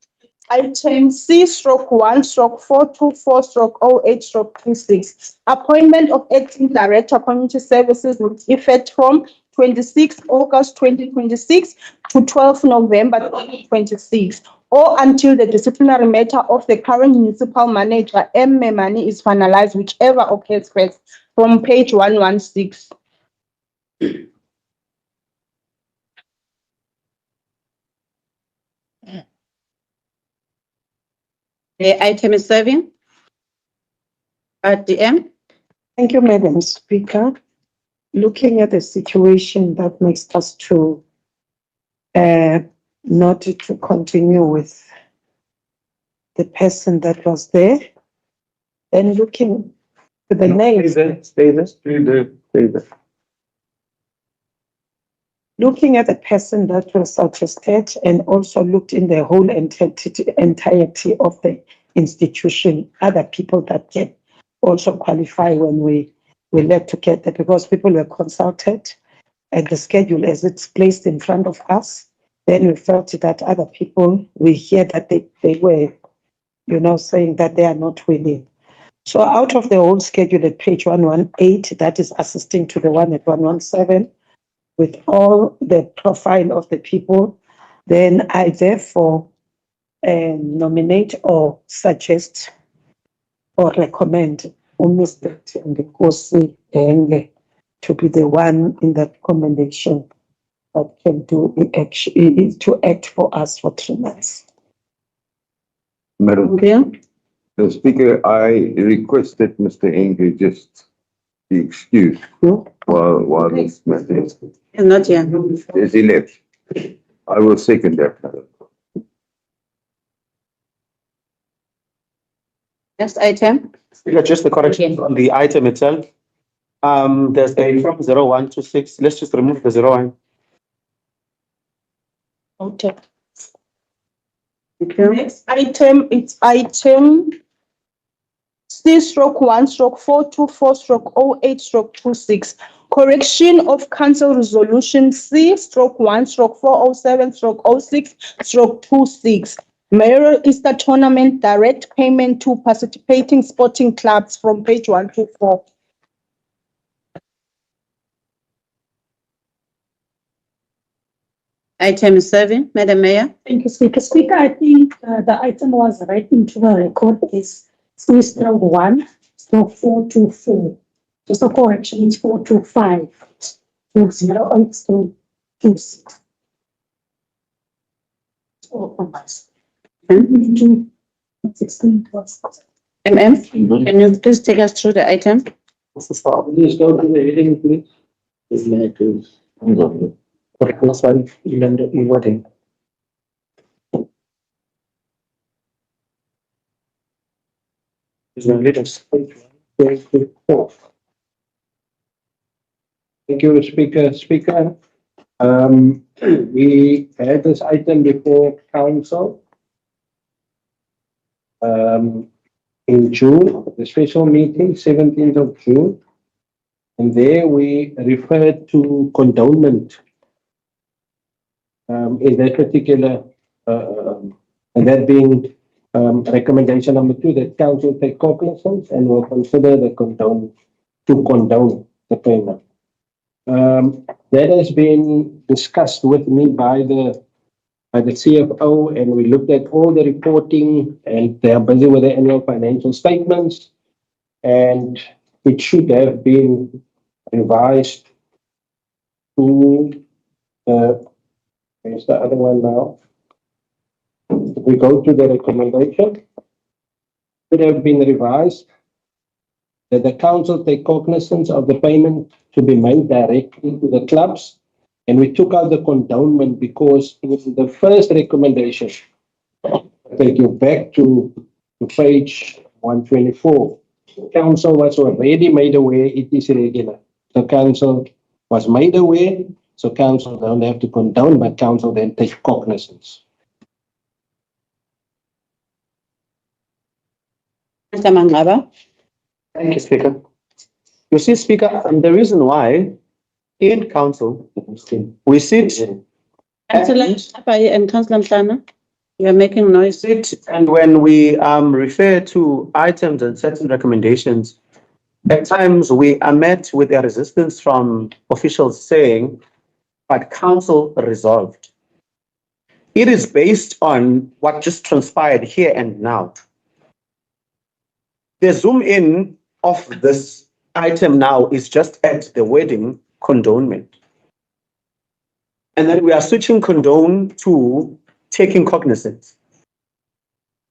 Item C/1/424/08/26. Appointment of acting director community services with effect from 26 August 2026 to 12 November 2026, or until the disciplinary matter of the current municipal manager, M. Memani, is finalized, whichever occurs first, from page 116. The item is serving. DM. Thank you, Madam Speaker. Looking at the situation, that makes us to not to continue with the person that was there. And looking to the names. Stay there. Looking at the person that was suggested and also looked in the whole entirety of the institution, other people that can also qualify when we led together, because people were consulted and the schedule as it's placed in front of us. Then we felt that other people, we hear that they were, saying that they are not willing. So out of the whole schedule at page 118, that is assisting to the one at 117, with all the profile of the people, then I therefore nominate or suggest or recommend Mr. Ngozi Enge to be the one in that commendation that can do to act for us for 3 months. Madam the Speaker, I request that Mr. Enge just be excused while this matter is Not here. he left. I will second that. Next item. Speaker, just the correction on the item itself. There's a from 0126. Let's just remove the 01. Okay. Okay. Next item, it's item C/1/424/08/26. Correction of Council Resolution C/1/407/06/26. Mayoral Easter Tournament direct payment to participating sporting clubs, from page 124. Item 7, Madam Mayor. Thank you, Speaker. Speaker, I think the item was read into the record is C/1/424. Just a correction, it's 425. 2026. Can you please take us through the item? Please go to the heading, please. It's like plus one, voting. Thank you, Speaker. We had this item before council in June, the special meeting, 17th of June. And there we referred to condonement in that particular, and that being recommendation number 2, that council take cognizance and will consider the condone the payment. That has been discussed with me by the CFO, and we looked at all the reporting, and they are busy with the annual financial statements, and it should have been revised to where's the other one now? We go to the recommendation. It have been revised that the council take cognizance of the payment to be made directly to the clubs, and we took out the condonement because in the first recommendation, take you back to page 124. Council was already made aware it is irregular. The council was made aware, so council don't have to condone, but council then take cognizance. Mr. Mangaba. Thank you, Speaker. You see, Speaker, and the reason why in council, we sit Councillor Hereby and Councillor Mhlana, you are making noise. and when we refer to items and certain recommendations, at times we are met with a resistance from officials saying, but council resolved. It is based on what just transpired here and now. The zoom in of this item now is just at the wording condonement. And then we are switching condone to taking cognizance.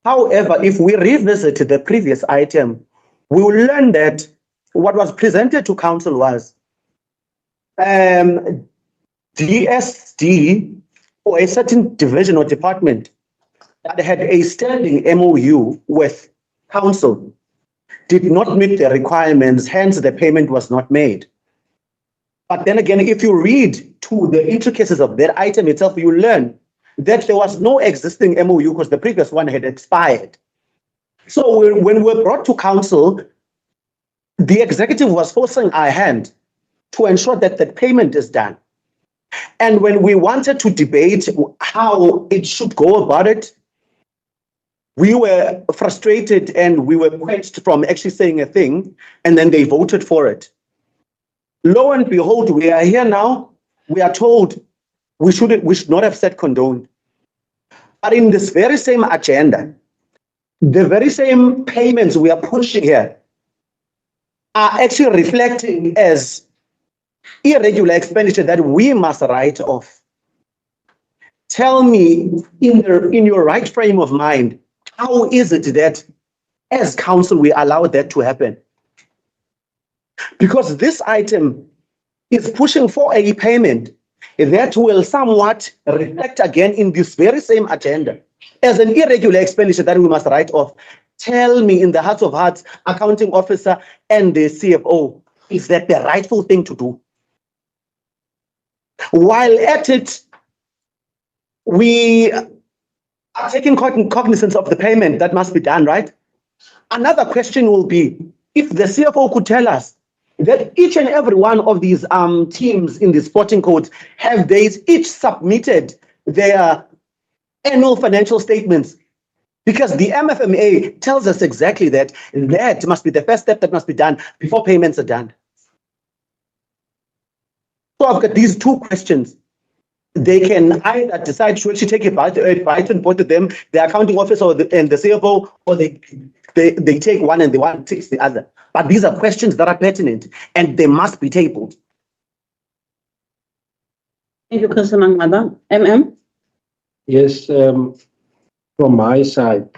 However, if we revisit the previous item, we will learn that what was presented to council was DSD or a certain division or department that had a standing MOU with council did not meet the requirements, hence the payment was not made. But then again, if you read to the intricacies of that item itself, you learn that there was no existing MOU because the previous one had expired. So when we were brought to council, the executive was forcing our hand to ensure that the payment is done. And when we wanted to debate how it should go about it, we were frustrated and we were quenched from actually saying a thing, and then they voted for it. Lo and behold, we are here now. We are told we should not have said condoned. But in this very same agenda, the very same payments we are pushing here are actually reflecting as irregular expenditure that we must write off. Tell me, in your right frame of mind, how is it that as council we allow that to happen? Because this item is pushing for a payment that will somewhat reflect again in this very same agenda as an irregular expenditure that we must write off. Tell me, in the heart of hearts, accounting officer and the CFO, is that the rightful thing to do? While at it, we are taking cognizance of the payment that must be done, right? Another question will be, if the CFO could tell us that each and every one of these teams in the sporting codes have they each submitted their annual financial statements, because the MFMA tells us exactly that that must be the first step that must be done before payments are done. So I've got these two questions. They can either decide should she take a bite and both of them, the accounting officer and the CFO, or they take one and the one takes the other. But these are questions that are pertinent and they must be tabled. Thank you, Councillor Mangaba. MM? Yes, from my side,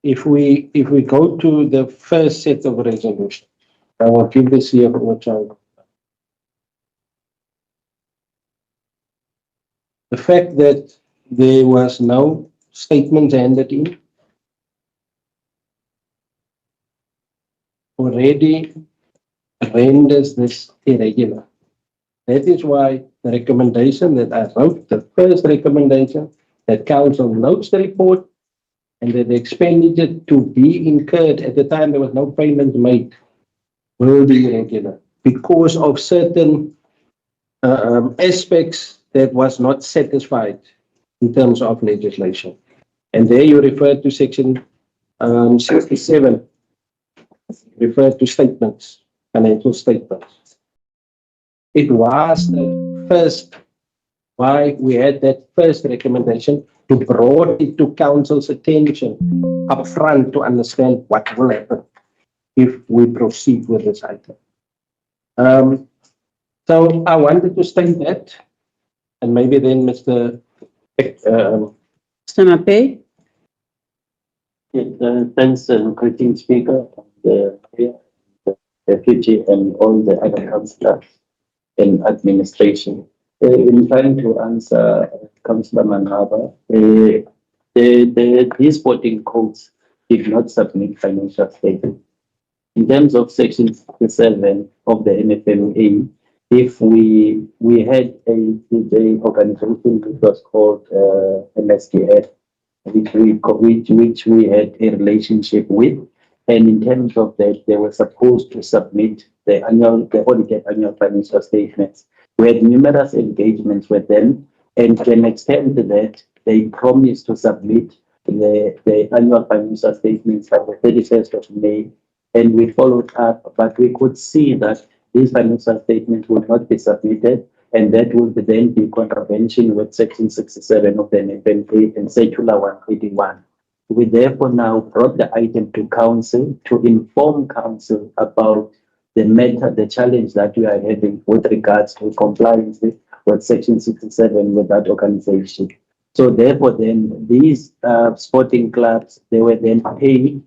if we go to the first set of resolutions, I will give the CFO a chance. The fact that there was no statement handed in already renders this irregular. That is why the recommendation that I wrote, the first recommendation, that council notes the report and that the expenditure to be incurred at the time there was no payment made will be irregular because of certain aspects that was not satisfied in terms of legislation. And there you refer to section 67, refer to statements, financial statements. It was the first, why we had that first recommendation to brought it to council's attention upfront to understand what will happen if we proceed with this item. So I wanted to state that, and maybe then Mr. Samape? Thanks and greetings, Speaker, the deputy, and all the other councillors and administration. In trying to answer Councillor Manaba, these sporting codes did not submit financial statements. In terms of section 67 of the NFMA, if we had a organization which was called MSDF, which we had a relationship with, And in terms of that, they were supposed to submit the audited annual financial statements. We had numerous engagements with them, and to an extent that they promised to submit the annual financial statements by the 31st of May, and we followed up, but we could see that these financial statements will not be submitted, and that will then be contravention with Section 67 of the NFMA and Circular 181. We therefore now brought the item to council to inform council about the matter, the challenge that we are having with regards to compliance with Section 67 with that organization. So therefore then these sporting clubs, they were then paid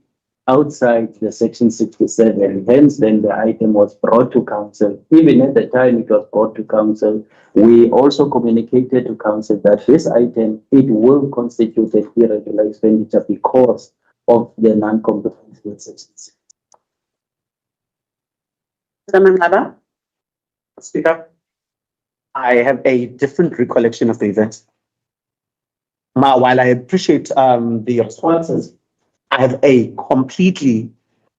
outside the Section 67. Hence then the item was brought to council. Even at the time it was brought to council, we also communicated to council that this item, it will constitute an irregular expenditure because of the non-compliance with Section 6. Speaker, I have a different recollection of the event. While I appreciate the responses, I have a completely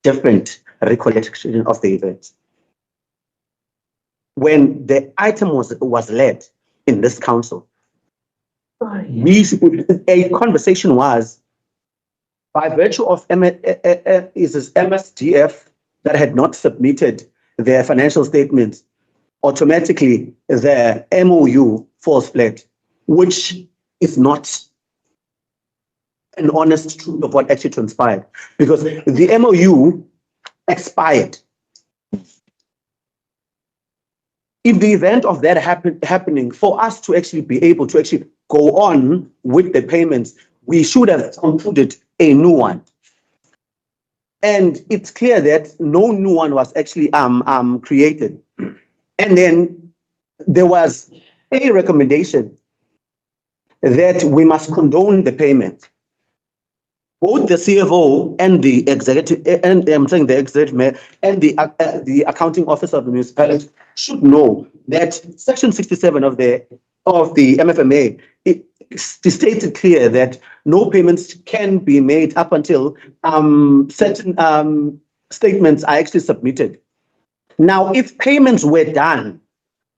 different recollection of the event. When the item was led in this council, a conversation was, by virtue of MSDF that had not submitted their financial statements, automatically the MOU falls flat, which is not an honest truth of what actually transpired, because the MOU expired. In the event of that happening, for us to actually be able to actually go on with the payments, we should have concluded a new one. And it's clear that no new one was actually created. And then there was a recommendation that we must condone the payment. Both the CFO and the executive, and I'm saying the executive mayor and the accounting officer of the municipality should know that Section 67 of the MFMA, it stated clear that no payments can be made up until certain statements are actually submitted. Now, if payments were done,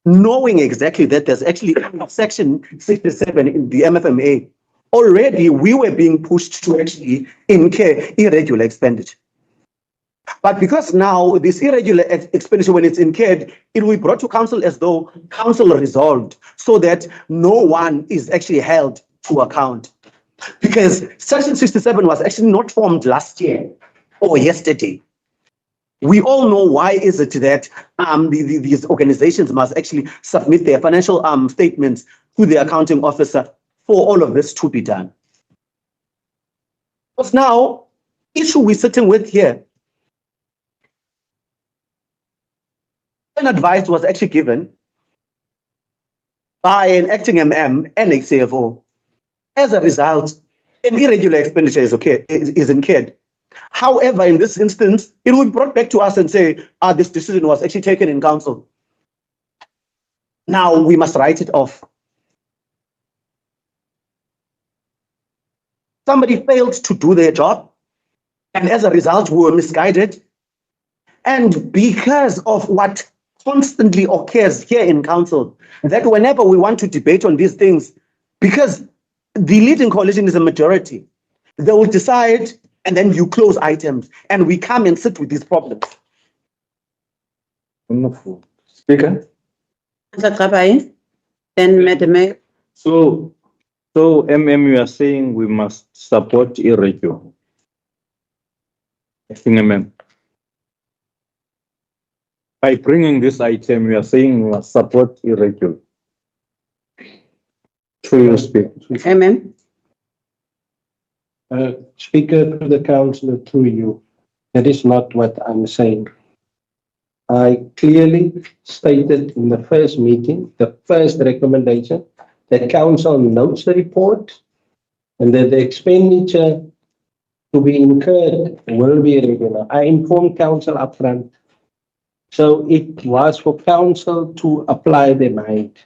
knowing exactly that there's actually Section 67 in the MFMA, already we were being pushed to actually incur irregular expenditure. But because now this irregular expenditure, when it's incurred, it will be brought to council as though council resolved, so that no one is actually held to account. Because Section 67 was actually not formed last year or yesterday. We all know why is it that these organizations must actually submit their financial statements to the accounting officer for all of this to be done. Because now, issue we're sitting with here, an advice was actually given by an acting MM and a CFO. As a result, an irregular expenditure is incurred. However, in this instance, it will be brought back to us and say, this decision was actually taken in council. Now we must write it off. Somebody failed to do their job, and as a result, we were misguided. And because of what constantly occurs here in council, that whenever we want to debate on these things, because the leading coalition is a majority, they will decide, and then you close items, and we come and sit with these problems. Wonderful. Speaker? Then Madam Mayor. So MM, you are saying we must support irregular. I think, MM. By bringing this item, we are saying we must support irregular. Through your speaker. Amen. Speaker, to the councillor, through you, that is not what I'm saying. I clearly stated in the first meeting, the first recommendation, that council notes the report and that the expenditure to be incurred will be irregular. I informed council upfront, so it was for council to apply their mind.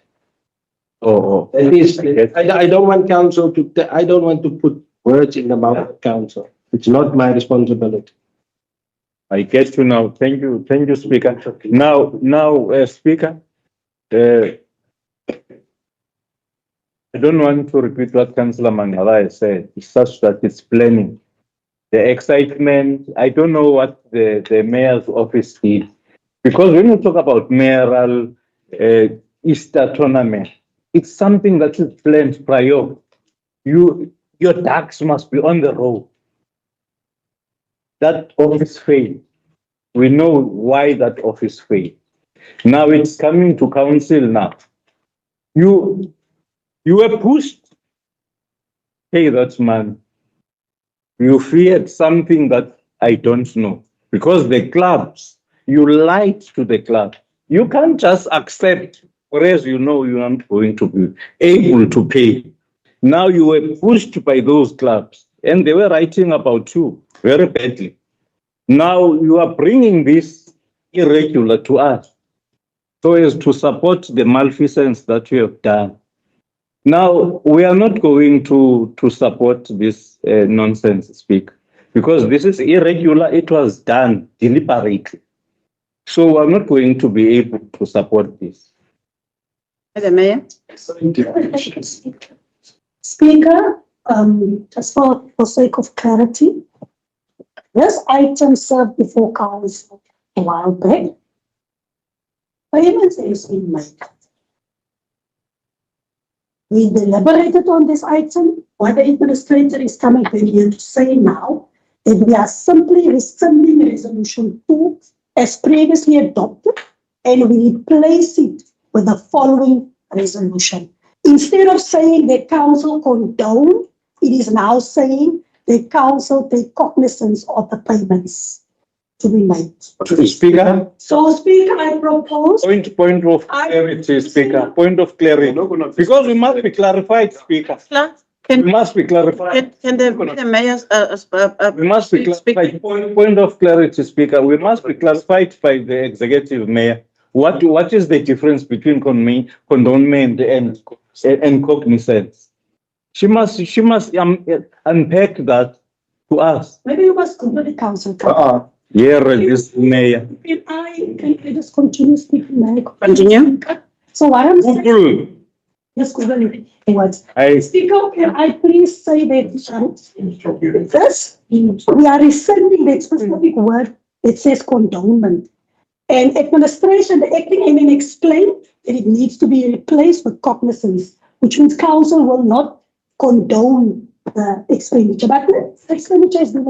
That is, I don't want council to. I don't want to put words in the mouth of council. It's not my responsibility. I get you now. Thank you, Speaker. Now, Speaker, I don't want to repeat what Councillor Mangala said. It's such that it's planning. The excitement, I don't know what the mayor's office did. Because when you talk about mayoral Easter tournament, it's something that is planned prior. Your ducks must be on the road. That office failed. We know why that office failed. Now it's coming to council now. You were pushed. Hey, that man. You feared something that I don't know. Because the clubs, you lied to the club. You can't just accept, whereas you know you aren't going to be able to pay. Now you were pushed by those clubs, and they were writing about you very badly. Now you are bringing this irregular to us, so as to support the malfeasance that you have done. Now, we are not going to support this nonsense, Speaker, because this is irregular. It was done deliberately. So I'm not going to be able to support this. Madam Mayor. Speaker, just for sake of clarity, this item served before council a while back. Payments has been made. We deliberated on this item. What the administrator is coming here to say now, that we are simply rescinding resolution 2 as previously adopted, and we replace it with the following resolution. Instead of saying the council condone, it is now saying the council take cognizance of the payments to be made. Speaker. So, Speaker, I propose. Point of clarity, Speaker. Point of clarity. Because we must be clarified, Speaker. We must be clarified. Can the mayor's we must be clarified. Point of clarity, Speaker. We must be clarified by the executive mayor. What is the difference between condonment and cognizance? She must unpack that to us. Maybe you must go to the council. Yeah, this mayor. Can I just continue speaking, Mayor? Continue. So what I'm saying. Google. Yes, Google. What? I Speaker, can I please say that this, we are rescinding the specific word that says condonement. And administration, the acting admin explained that it needs to be replaced with cognizance, which means council will not condone the expenditure. But the expenditure has been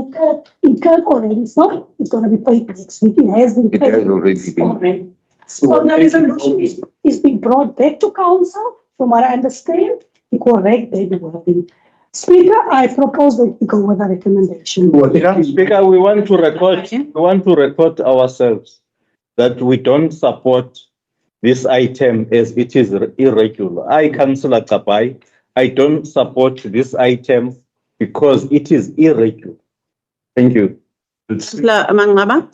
incurred already. It's going to be paid next week. It has been paid. It has already been. Already. So the resolution is being brought back to council. From what I understand, to correct the wording. Speaker, I propose that we go with a recommendation. Speaker, we want to record ourselves that we don't support this item as it is irregular. I, Councillor Kapai, I don't support this item because it is irregular. Thank you. Councillor Mangaba.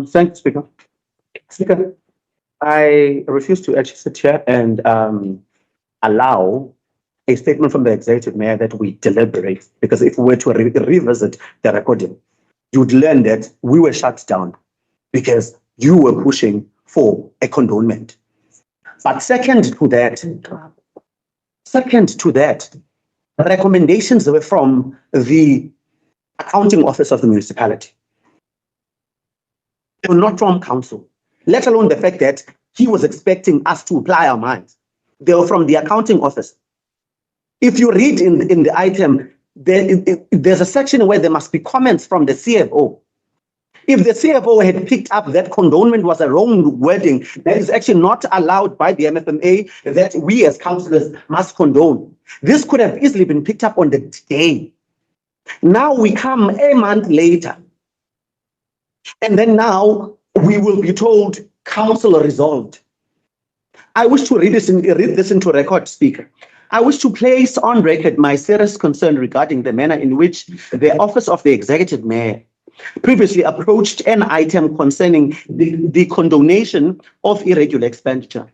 Thank you, Speaker. Speaker, I refuse to actually sit here and allow a statement from the executive mayor that we deliberate, because if we were to revisit the recording, you would learn that we were shut down because you were pushing for a condonement. But second to that, the recommendations were from the accounting office of the municipality. They were not from council, let alone the fact that he was expecting us to apply our minds. They were from the accounting office. If you read in the item, there's a section where there must be comments from the CFO. If the CFO had picked up that condonement was a wrong wording, that is actually not allowed by the MFMA, that we as councillors must condone. This could have easily been picked up on the day. Now we come a month later, and then now we will be told council resolved. I wish to read this into record, Speaker. I wish to place on record my serious concern regarding the manner in which the office of the executive mayor previously approached an item concerning the condonation of irregular expenditure.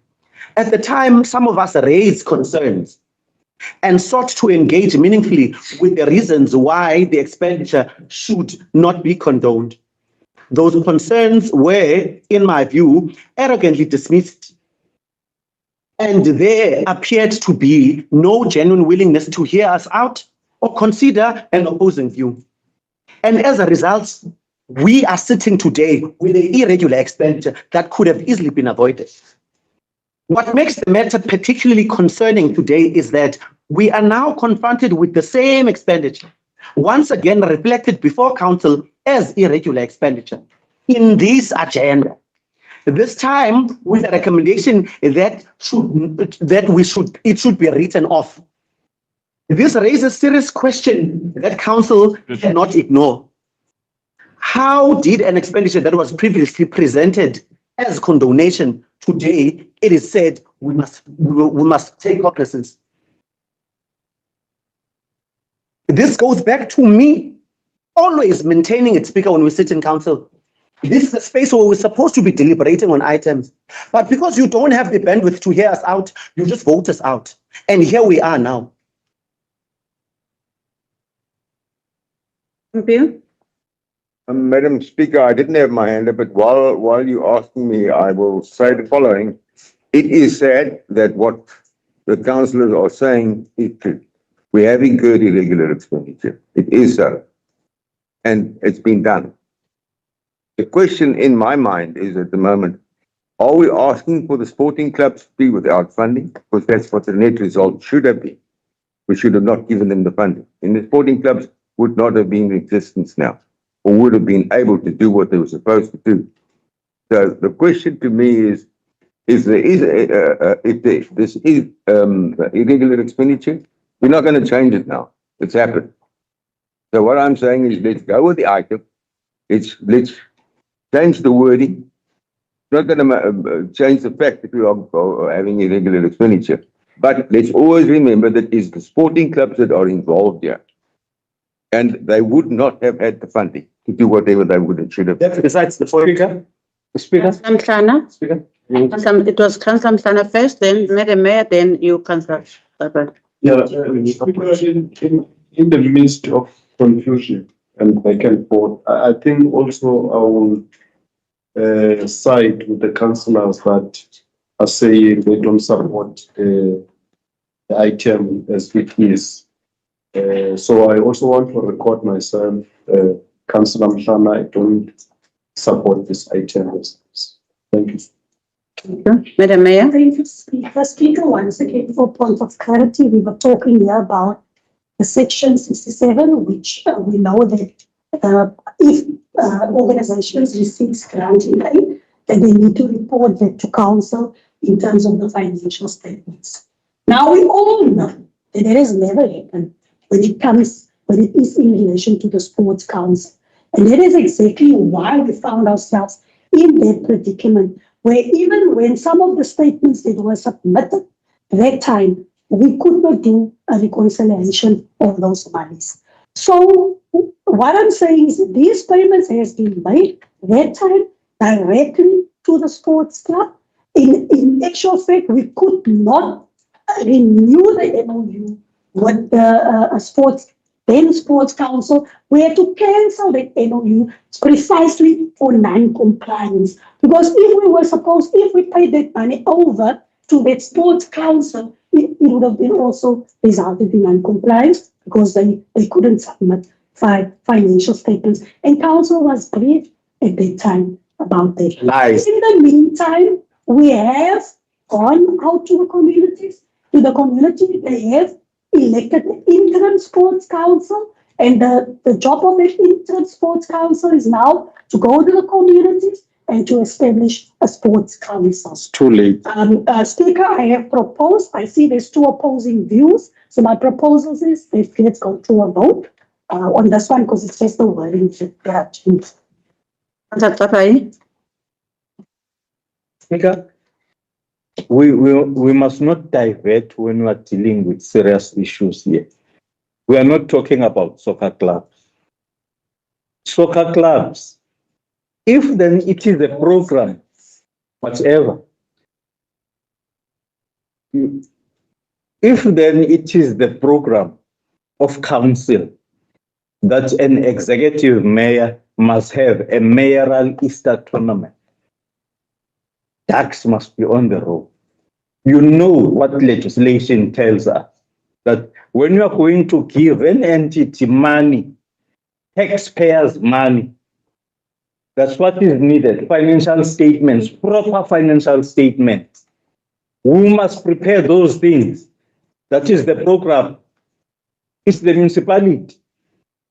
At the time, some of us raised concerns and sought to engage meaningfully with the reasons why the expenditure should not be condoned. those concerns were, in my view, arrogantly dismissed. And there appeared to be no genuine willingness to hear us out or consider an opposing view. And as a result, we are sitting today with an irregular expenditure that could have easily been avoided. What makes the matter particularly concerning today is that we are now confronted with the same expenditure, once again reflected before council as irregular expenditure in this agenda. This time with a recommendation that it should be written off. This raises a serious question that council cannot ignore. How did an expenditure that was previously presented as condonation today, it is said we must take cognizance? This goes back to me always maintaining it, Speaker, when we sit in council. This is a space where we're supposed to be deliberating on items. But because you don't have the bandwidth to hear us out, you just vote us out. And here we are now. Madam Speaker, I didn't have my hand up, but while you're asking me, I will say the following. It is sad that what the councillors are saying is true. We have incurred irregular expenditure. It is so. And it's been done. The question in my mind is at the moment, are we asking for the sporting clubs to be without funding? Because that's what the net result should have been. We should have not given them the funding. And the sporting clubs would not have been in existence now, or would have been able to do what they were supposed to do. So the question to me is if this is irregular expenditure, we're not going to change it now. It's happened. So what I'm saying is let's go with the item. Let's change the wording. It's not going to change the fact that we are having irregular expenditure. But let's always remember that it's the sporting clubs that are involved here. And they would not have had the funding to do whatever they would and should have. That besides the Speaker. Speaker. Speaker. It was Councillor Mhlana first, then Madam Mayor, then you, Councillor. Yeah, Speaker, in the midst of confusion and back and forth, I think also I will side with the councillors that are saying they don't support the item as it is. So I also want to record myself, Councillor Mhlana, I don't support this item. Thank you. Madam Mayor. Thank you, Speaker. Speaker, once again, for point of clarity, we were talking here about the section 67, which we know that if organizations receive granting aid, then they need to report that to council in terms of the financial statements. Now we all know that that has never happened when it is in relation to the Sports Council. And that is exactly why we found ourselves in that predicament, where even when some of the statements that were submitted at that time, we could not do a reconciliation of those monies. So what I'm saying is that these payments has been made that time directly to the sports club. In actual fact, we could not renew the MOU with the Sports Council. We had to cancel that MOU precisely for non-compliance. Because if we paid that money over to that Sports Council, it would have been also resulted in non-compliance because they couldn't submit financial statements. And council was briefed at that time about that. Lies. In the meantime, we have gone out to the communities. To the community, they have elected the interim sports council, and the job of the interim sports council is now to go to the communities and to establish a sports council. It's too late. Speaker, I have proposed, I see there's two opposing views, so my proposal is let's go to a vote on this one because it's just the wording that are changed. Speaker, we must not divert when we are dealing with serious issues here. We are not talking about soccer clubs. Soccer clubs, if then it is a program, whatever, if then it is the program of council, that an executive mayor must have a mayoral Easter tournament. Ducks must be on the road. You know what legislation tells us, that when you are going to give an entity money, taxpayers' money, that's what is needed. Financial statements, proper financial statements. We must prepare those things. That is the program. It's the municipality.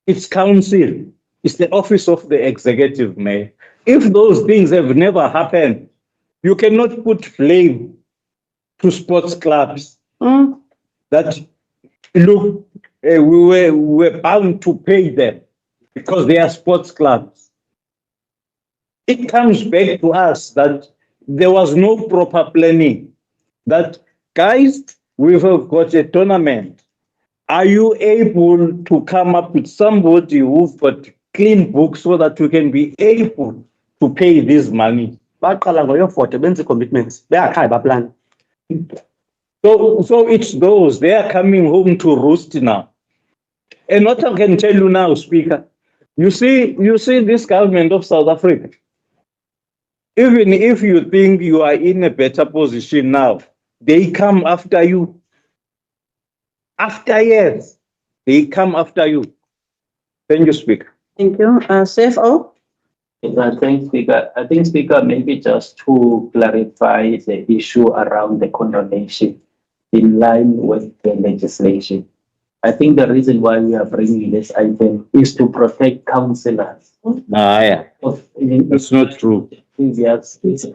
It's council. It's the office of the executive mayor. If those things have never happened, you cannot put blame to sports clubs. That, look, we were bound to pay them because they are sports clubs. It comes back to us that there was no proper planning. That, guys, we've got a tournament. Are you able to come up with somebody who's got clean books so that we can be able to pay this money? Baqala ngoyo-40 benza commitments. Beyakhaya baplan. So it's those, they are coming home to roost now. And what I can tell you now, Speaker, you see this government of South Africa, even if you think you are in a better position now, they come after you. After years, they come after you. Thank you, Speaker. Thank you. CFO? Thanks, Speaker. I think, Speaker, maybe just to clarify the issue around the condonation in line with the legislation. I think the reason why we are bringing this item is to protect councillors. Yeah. That's not true. Previous because the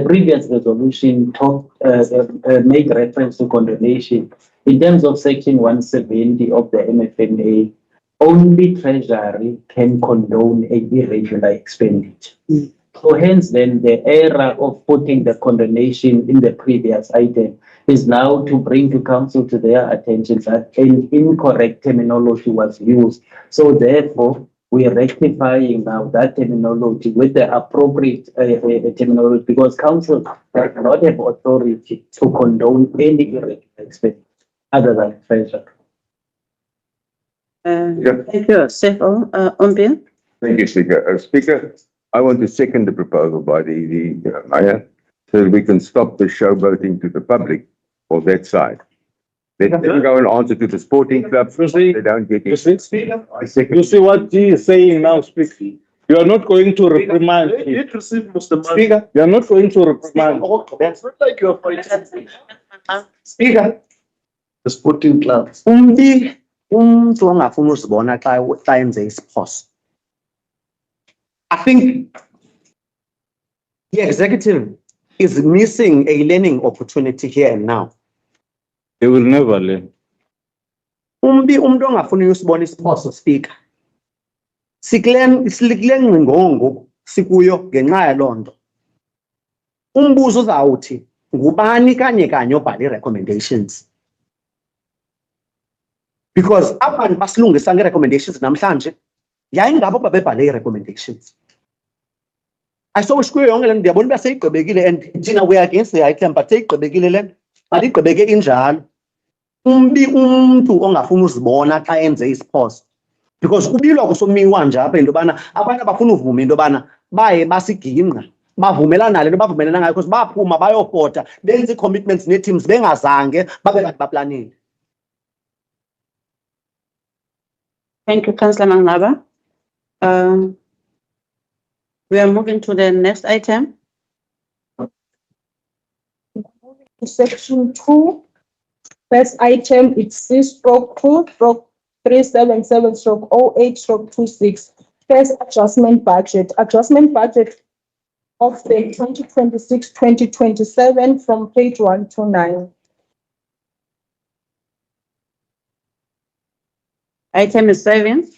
previous resolution made reference to condonation. In terms of section 170 of the MFMA, only Treasury can condone a irregular expenditure. So hence then the error of putting the condonation in the previous item is now to bring to council to their attention that an incorrect terminology was used. So therefore, we are rectifying now that terminology with the appropriate terminology, because council does not have authority to condone any irregular expenditure other than Treasury. Thank you. CFO, Ombia? Thank you, Speaker. Speaker, I want to second the proposal by the mayor so that we can stop the showboating to the public or that side. Let them go and answer to the sporting clubs. They don't get it. You see what he is saying now, Speaker? You are not going to reprimand him. It received Mr. Speaker, you are not going to reprimand. That's not like you're fighting. Speaker, The sporting clubs. umntu ongafuni usibona xa enze isiphoso. I think the executive is missing a learning opportunity here and now. They will never learn. Umntu ongafuni usibona isiphoso, Speaker. Sikule ngcingo sikuyo ngenxa yaloo nto. Umbuzo uzawuthi ngubani kanye obhala i-recommendations? Because abantu basilungisa nge-recommendations namhlanje, yayingabo babebhale i-recommendations. Ayisosho kuyo yonke le nto ndiyabona uba seyigqibekile and thina we are against the item but seyigqibekile le nto. But igqibeke injalo. Umntu ongafuni uzibona xa enze isiphoso. Because kubilwa kusomiwa nje apha into yobana abantu abafuna uvuma into yobana baye basigingqa. Bavumelana nale nto bavumelana ngayo because baphuma bayofota benze ii-commitments nee-teams bengazange babe kanti baplanile. Thank you, Councillor Mangaba. We are moving to the next item. Section 2, first item, it's C/2/377/08/26. First adjustment budget. Adjustment budget of the 2026-2027 from page 129. Item is 7.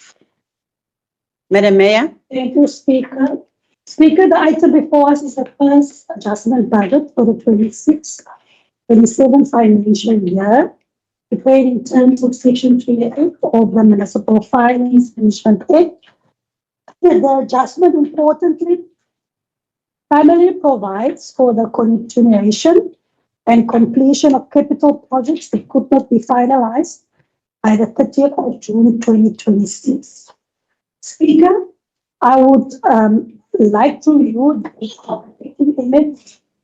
Madam Mayor? Thank you, Speaker. Speaker, the item before us is the first adjustment budget for the 26-27 financial year, prepared in terms of Section 28 of the Municipal Finance Management Act. The adjustment, importantly, primarily provides for the continuation and completion of capital projects that could not be finalized by the 30th of June 2026. Speaker, I would like to you,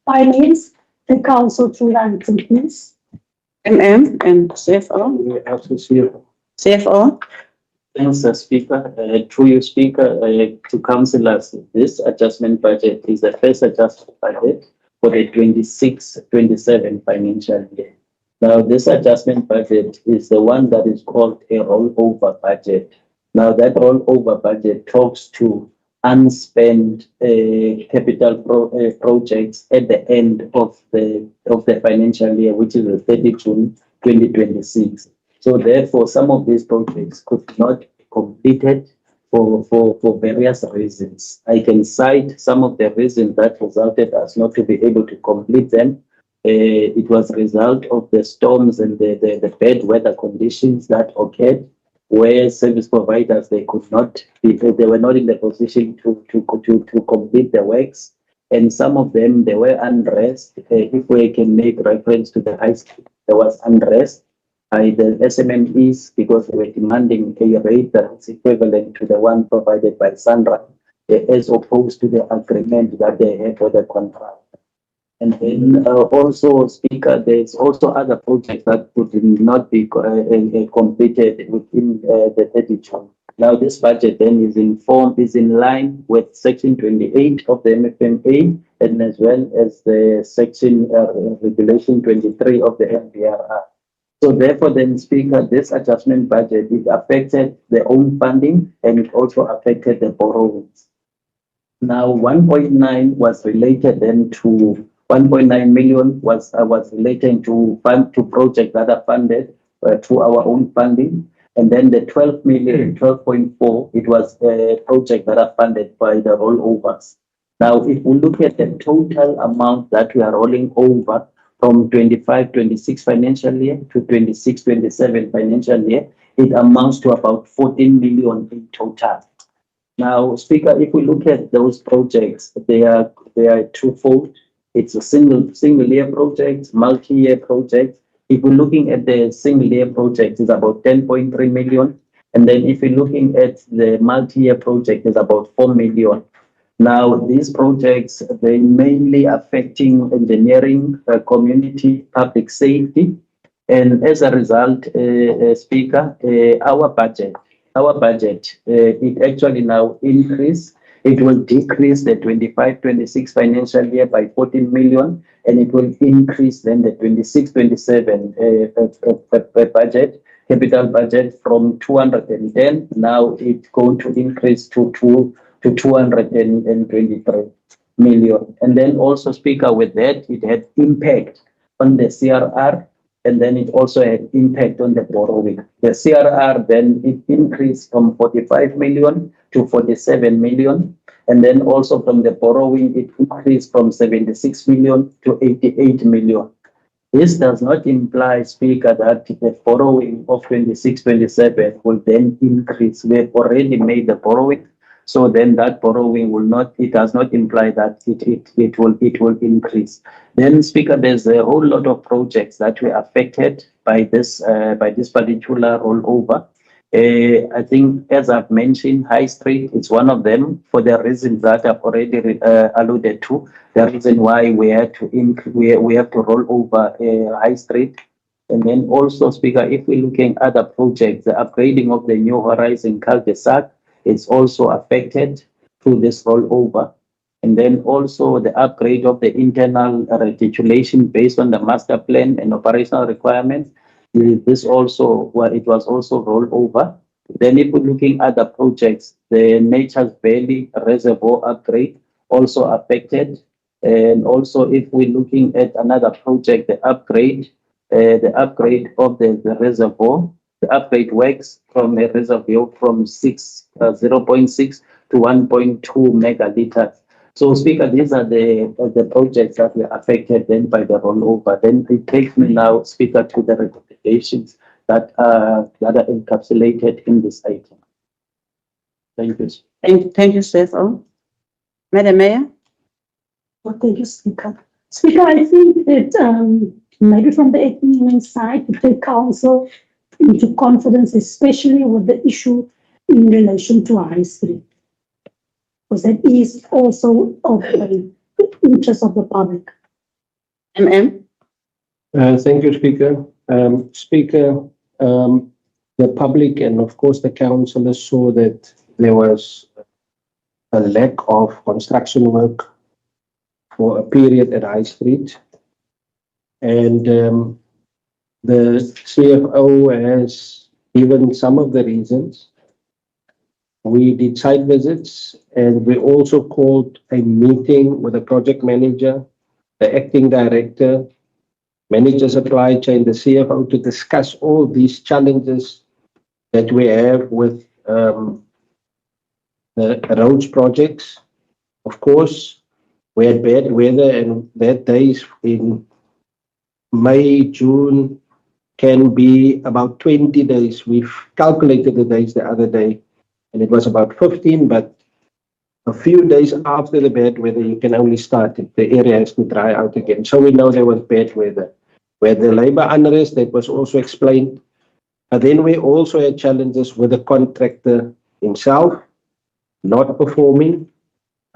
finance the council to run, please. and CFO. We have to see. CFO. Thanks, Speaker. Through you, Speaker, to councillors, this adjustment budget is the first adjustment budget for the 26-27 financial year. Now, this adjustment budget is the one that is called a rollover budget. Now, that rollover budget talks to unspent capital projects at the end of the financial year, which is the 30 June 2026. So therefore, some of these projects could not be completed for various reasons. I can cite some of the reasons that resulted us not to be able to complete them. It was a result of the storms and the bad weather conditions that occurred, where service providers, they were not in the position to complete the works. And some of them, there were unrest. If we can make reference to the high school, there was unrest by the SMMEs because they were demanding a rate that is equivalent to the one provided by Sandra, as opposed to the agreement that they had for the contract. And then also, Speaker, there's also other projects that could not be completed within the 30 June. Now, this budget then is in line with Section 28 of the MFMA, and as well as the Section Regulation 23 of the MPRR. So therefore, then, Speaker, this adjustment budget, it affected the own funding and it also affected the borrowings. Now, 1.9 was related then to 1.9 million was relating to projects that are funded through our own funding, and then the 12 million, 12.4, it was a project that are funded by the rollovers. Now, if we look at the total amount that we are rolling over from 25-26 financial year to 26-27 financial year, it amounts to about 14 million in total. Now, Speaker, if we look at those projects, they are twofold. It's a single year project, multi-year project. If we're looking at the single year project, it's about 10.3 million. And then if we're looking at the multi-year project, it's about 4 million. Now, these projects, they mainly affecting engineering, community, public safety. And as a result, Speaker, our budget, it actually now increased. It will decrease the 25-26 financial year by 14 million, and it will increase then the 26-27 budget, capital budget from 210. Now it's going to increase to 223 million. And then also, Speaker, with that, it had impact on the CRR, and then it also had impact on the borrowing. The CRR then it increased from 45 million to 47 million. And then also from the borrowing, it increased from 76 million to 88 million. This does not imply, Speaker, that the borrowing of 26-27 will then increase. We have already made the borrowing. So then that borrowing will not, it does not imply that it will increase. Then, Speaker, there's a whole lot of projects that were affected by this particular rollover. I think, as I've mentioned, High Street is one of them for the reasons that I've already alluded to. The reason why we have to roll over High Street. And then also, Speaker, if we're looking at other projects, the upgrading of the New Horizon cul-de-sac, it's also affected through this rollover. And then also the upgrade of the internal reticulation based on the master plan and operational requirements. This also, well, it was also rolled over. Then if we're looking at the projects, the Nature's Valley Reservoir upgrade also affected. And also if we're looking at another project, the upgrade of the reservoir, the upgrade works from a reservoir from 0.6 to 1.2 megaliters. So, Speaker, these are the projects that were affected then by the rollover. Then it takes me now, Speaker, to the recommendations that are encapsulated in this item. Thank you. Thank you, CFO. Madam Mayor. Well, thank you, Speaker. Speaker, I think that maybe from the admin side, the council into confidence, especially with the issue in relation to High Street. Because that is also of the interest of the public. MM. Thank you, Speaker. Speaker, the public and of course the councillors saw that there was a lack of construction work for a period at High Street. And the CFO has given some of the reasons. We did site visits and we also called a meeting with the project manager, the acting director, manager supply chain, the CFO to discuss all these challenges that we have with the roads projects. Of course, we had bad weather and bad days in May, June can be about 20 days. We've calculated the days the other day and it was about 15, but a few days after the bad weather, you can only start it. The area has to dry out again. So we know there was bad weather. We had the labor unrest that was also explained. But then we also had challenges with the contractor himself not performing.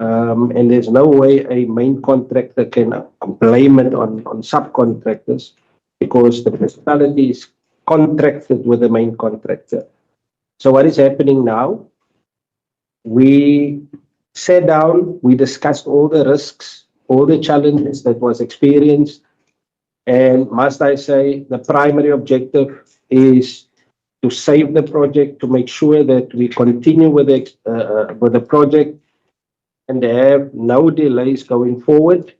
And there's no way a main contractor can blame it on subcontractors because the municipality is contracted with the main contractor. So what is happening now? We sat down, we discussed all the risks, all the challenges that was experienced. And must I say, the primary objective is to save the project, to make sure that we continue with the project and have no delays going forward.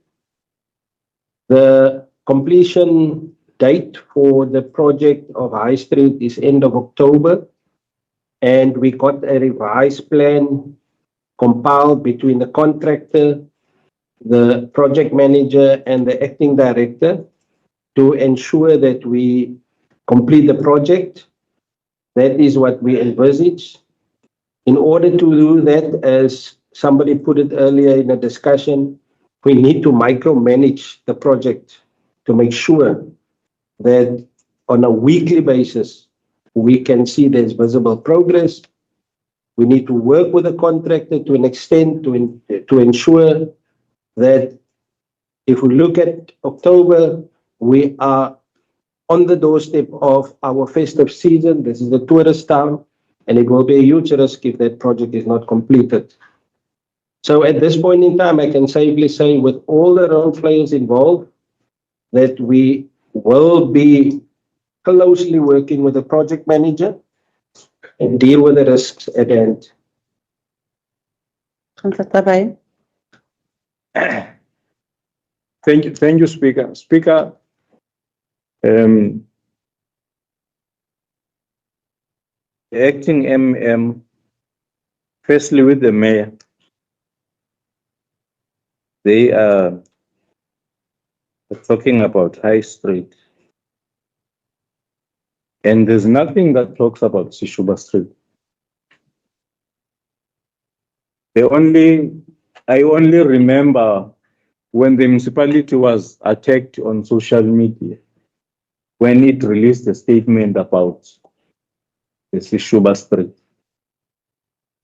The completion date for the project of High Street is end of October. And we got a revised plan compiled between the contractor, the project manager, and the acting director to ensure that we complete the project. That is what we envisage. In order to do that, as somebody put it earlier in a discussion, we need to micromanage the project to make sure that on a weekly basis, we can see there's visible progress. We need to work with the contractor to an extent to ensure that if we look at October, we are on the doorstep of our festive season. This is the tourist town, and it will be a huge risk if that project is not completed. So at this point in time, I can safely say with all the role players involved, that we will be closely working with the project manager and deal with the risks at hand. Thank you, Speaker. Speaker, acting MM, firstly with the mayor, they are talking about High Street. And there's nothing that talks about Sishuba Street. I only remember when the municipality was attacked on social media, when it released a statement about the Sishuba Street.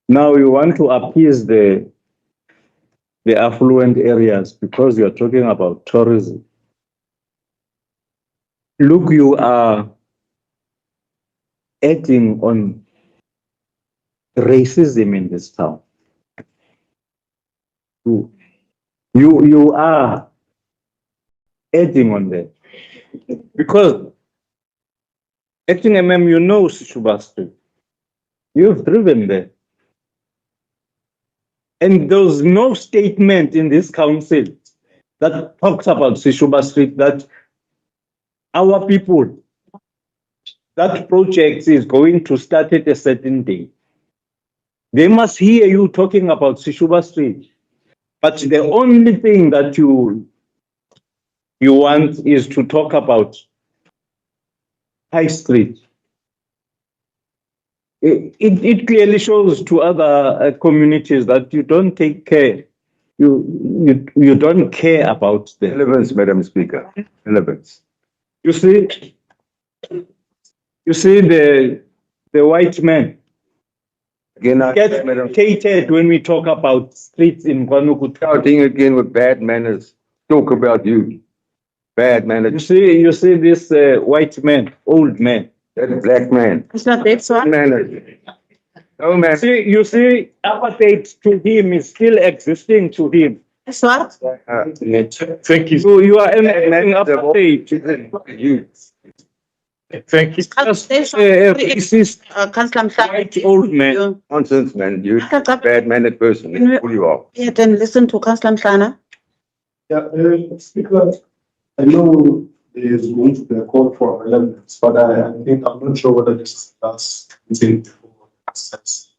Now you want to appease the affluent areas because you're talking about tourism. Look, you are acting on racism in this town. You are acting on that. Because acting MM, you know Sishuba Street. You've driven there. And there's no statement in this council that talks about Sishuba Street, that our people, that project is going to start at a certain day. They must hear you talking about Sishuba Street. But the only thing that you want is to talk about High Street. It clearly shows to other communities that you don't take care. You don't care about the Relevance, Madam Speaker. Relevance. You see, You see, the white man Again, I, gets irritated when we talk about streets in KwaZulu. starting again with bad manners. Talk about you. Bad manners. You see this white man, old man. That black man. Councillor Bettsworth, Manners. No man. You see, apartheid to him is still existing to him. Bettsworth, Thank you. You are enacting apartheid. You. Thank you. Racist Councillor Mhlanga, white old man. you, Nonsense, man. You bad mannered person. That's who you are. yeah, then listen to Councillor Mhlanga. Yeah, Speaker, I know there is going to be a call for amendments, but I think I'm not sure whether this is the last meeting before access.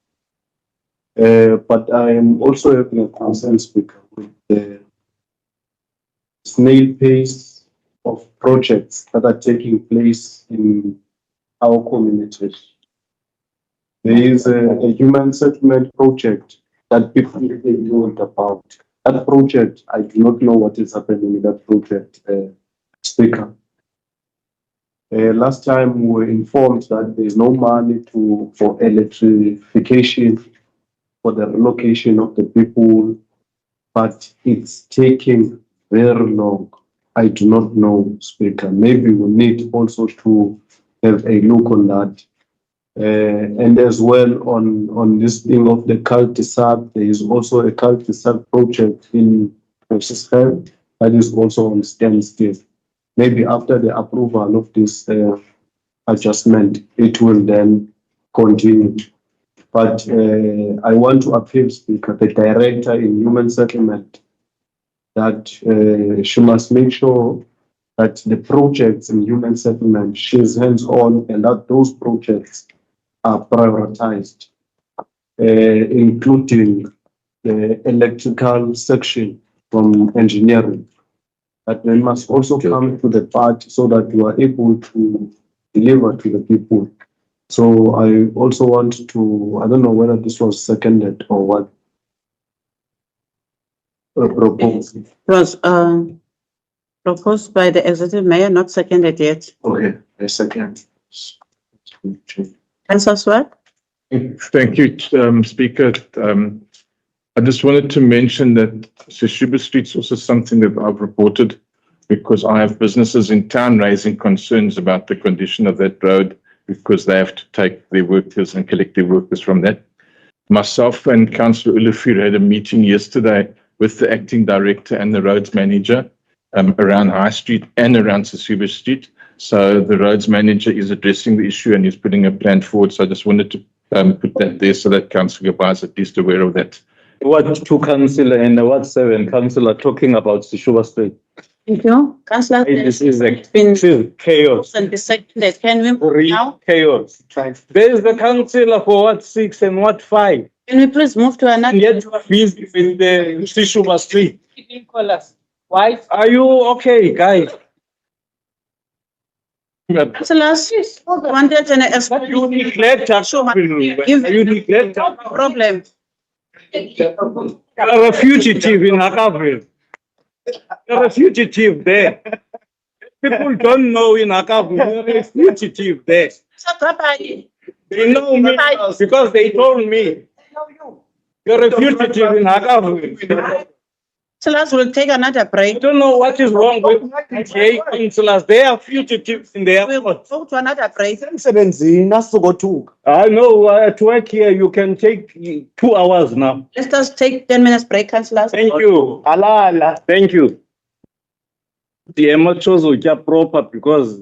But I am also having a concern, Speaker, with the snail pace of projects that are taking place in our communities. There is a human settlement project that people don't about. That project, I do not know what is happening with that project, Speaker. Last time we were informed that there is no money for electrification, for the relocation of the people, but it's taking very long. I do not know, Speaker. Maybe we need also to have a look on that. And as well on this thing of the cul-de-sac, there is also a cul-de-sac project in Manchester that is also on standstill. Maybe after the approval of this adjustment, it will then continue. But I want to appeal, Speaker, the director in human settlement, that she must make sure that the projects in human settlement, she's hands-on, and that those projects are prioritized, including the electrical section from engineering. But they must also come to the party so that you are able to deliver to the people. So I also want to, I don't know whether this was seconded or what. Proposed. It was proposed by the executive mayor, not seconded yet. Okay, a second. Councillor Swart, Thank you, Speaker. I just wanted to mention that Sishuba Street is also something that I've reported because I have businesses in town raising concerns about the condition of that road because they have to take their workers and collect their workers from that. Myself and Councillor Ulufir had a meeting yesterday with the acting director and the roads manager around High Street and around Sishuba Street. So the roads manager is addressing the issue and is putting a plan forward. So I just wanted to put that there so that Councillor Gaba is at least aware of that. What two councillor and what seven councillor talking about Sishuba Street? thank you. Councillor, This is it's been chaos. and be seconded. Can we now? Chaos. There is the councillor for what 6 and what 5. Can we please move to another? And yet you are busy with the Sishuba Street. Why? Are you okay, guys? Councillors, wanted an You neglect you neglect problem. You are a fugitive in Hakaville. You're a fugitive there. People don't know in Hakaville, you're a fugitive there. They know me because they told me. You're a fugitive in Hakaville. Councillors will take another break. I don't know what is wrong with PTA councillors. They are fugitives in the We will airport. go to another break. I know at work here you can take 2 hours now. Let us take 10 minutes break, councillors. Thank you. Thank you. The amateurs will get proper because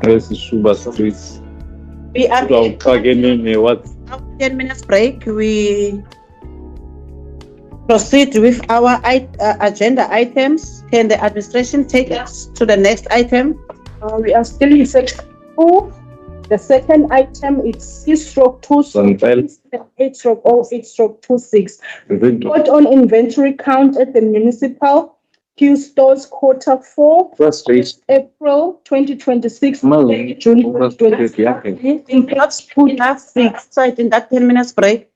Rest Shuba Streets. We are What? 10 minutes break. We proceed with our agenda items. Can the administration take us to the next item? We are still in section 2. The second item is C/2/8/08/26. Report on inventory count at the municipal Q stores quarter 4, April 2026, June 2026. In plots 2/6. So in that 10 minutes break,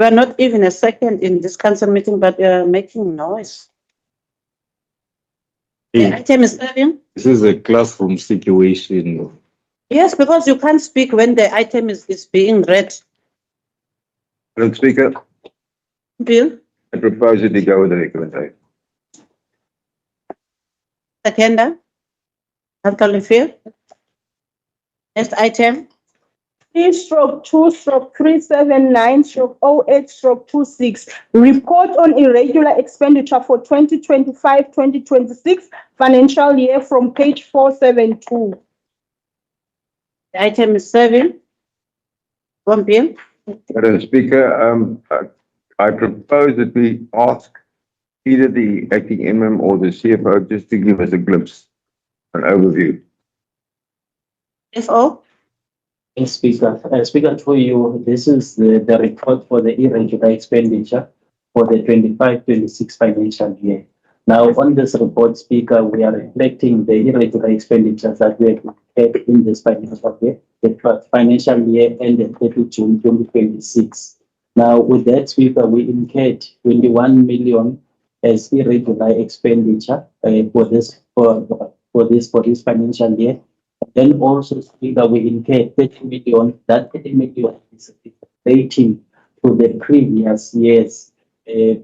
we are not even a second in this council meeting, but we are making noise. The item is serving. This is a classroom situation. Yes, because you can't speak when the item is being read. Madam Speaker, Bill, I propose that we go with the recommendation. seconder. Councillor Fair. Next item. C/2/379/08/26. Report on irregular expenditure for 2025-2026 financial year from page 472. The item is serving. One Bill. Madam Speaker, I propose that we ask either the acting MM or the CFO just to give us a glimpse, an overview. FO. Yes, Speaker. Speaker, to you, this is the report for the irregular expenditure for the 25-26 financial year. Now, on this report, Speaker, we are reflecting the irregular expenditures that we have had in this financial year. The financial year ended 30 June 2026. Now, with that, Speaker, we incurred 21 million as irregular expenditure for this financial year. Then also, Speaker, we incurred 30 million. That 30 million is relating to the previous year's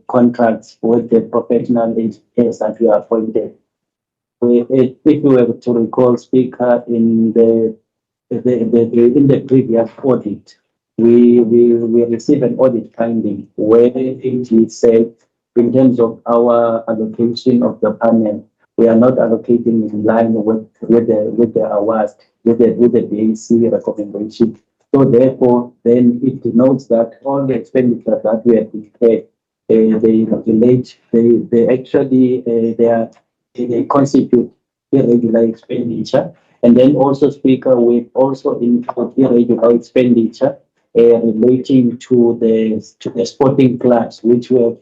contracts with the professional engineers that we appointed. If we were to recall, Speaker, in the previous audit, we received an audit finding where it said, in terms of our allocation of the panel, we are not allocating in line with the awards, with the BAC recommendation. So therefore, then it denotes that all the expenditures that we have incurred, they constitute irregular expenditure. And then also, Speaker, we also include irregular expenditure relating to the sporting clubs, which we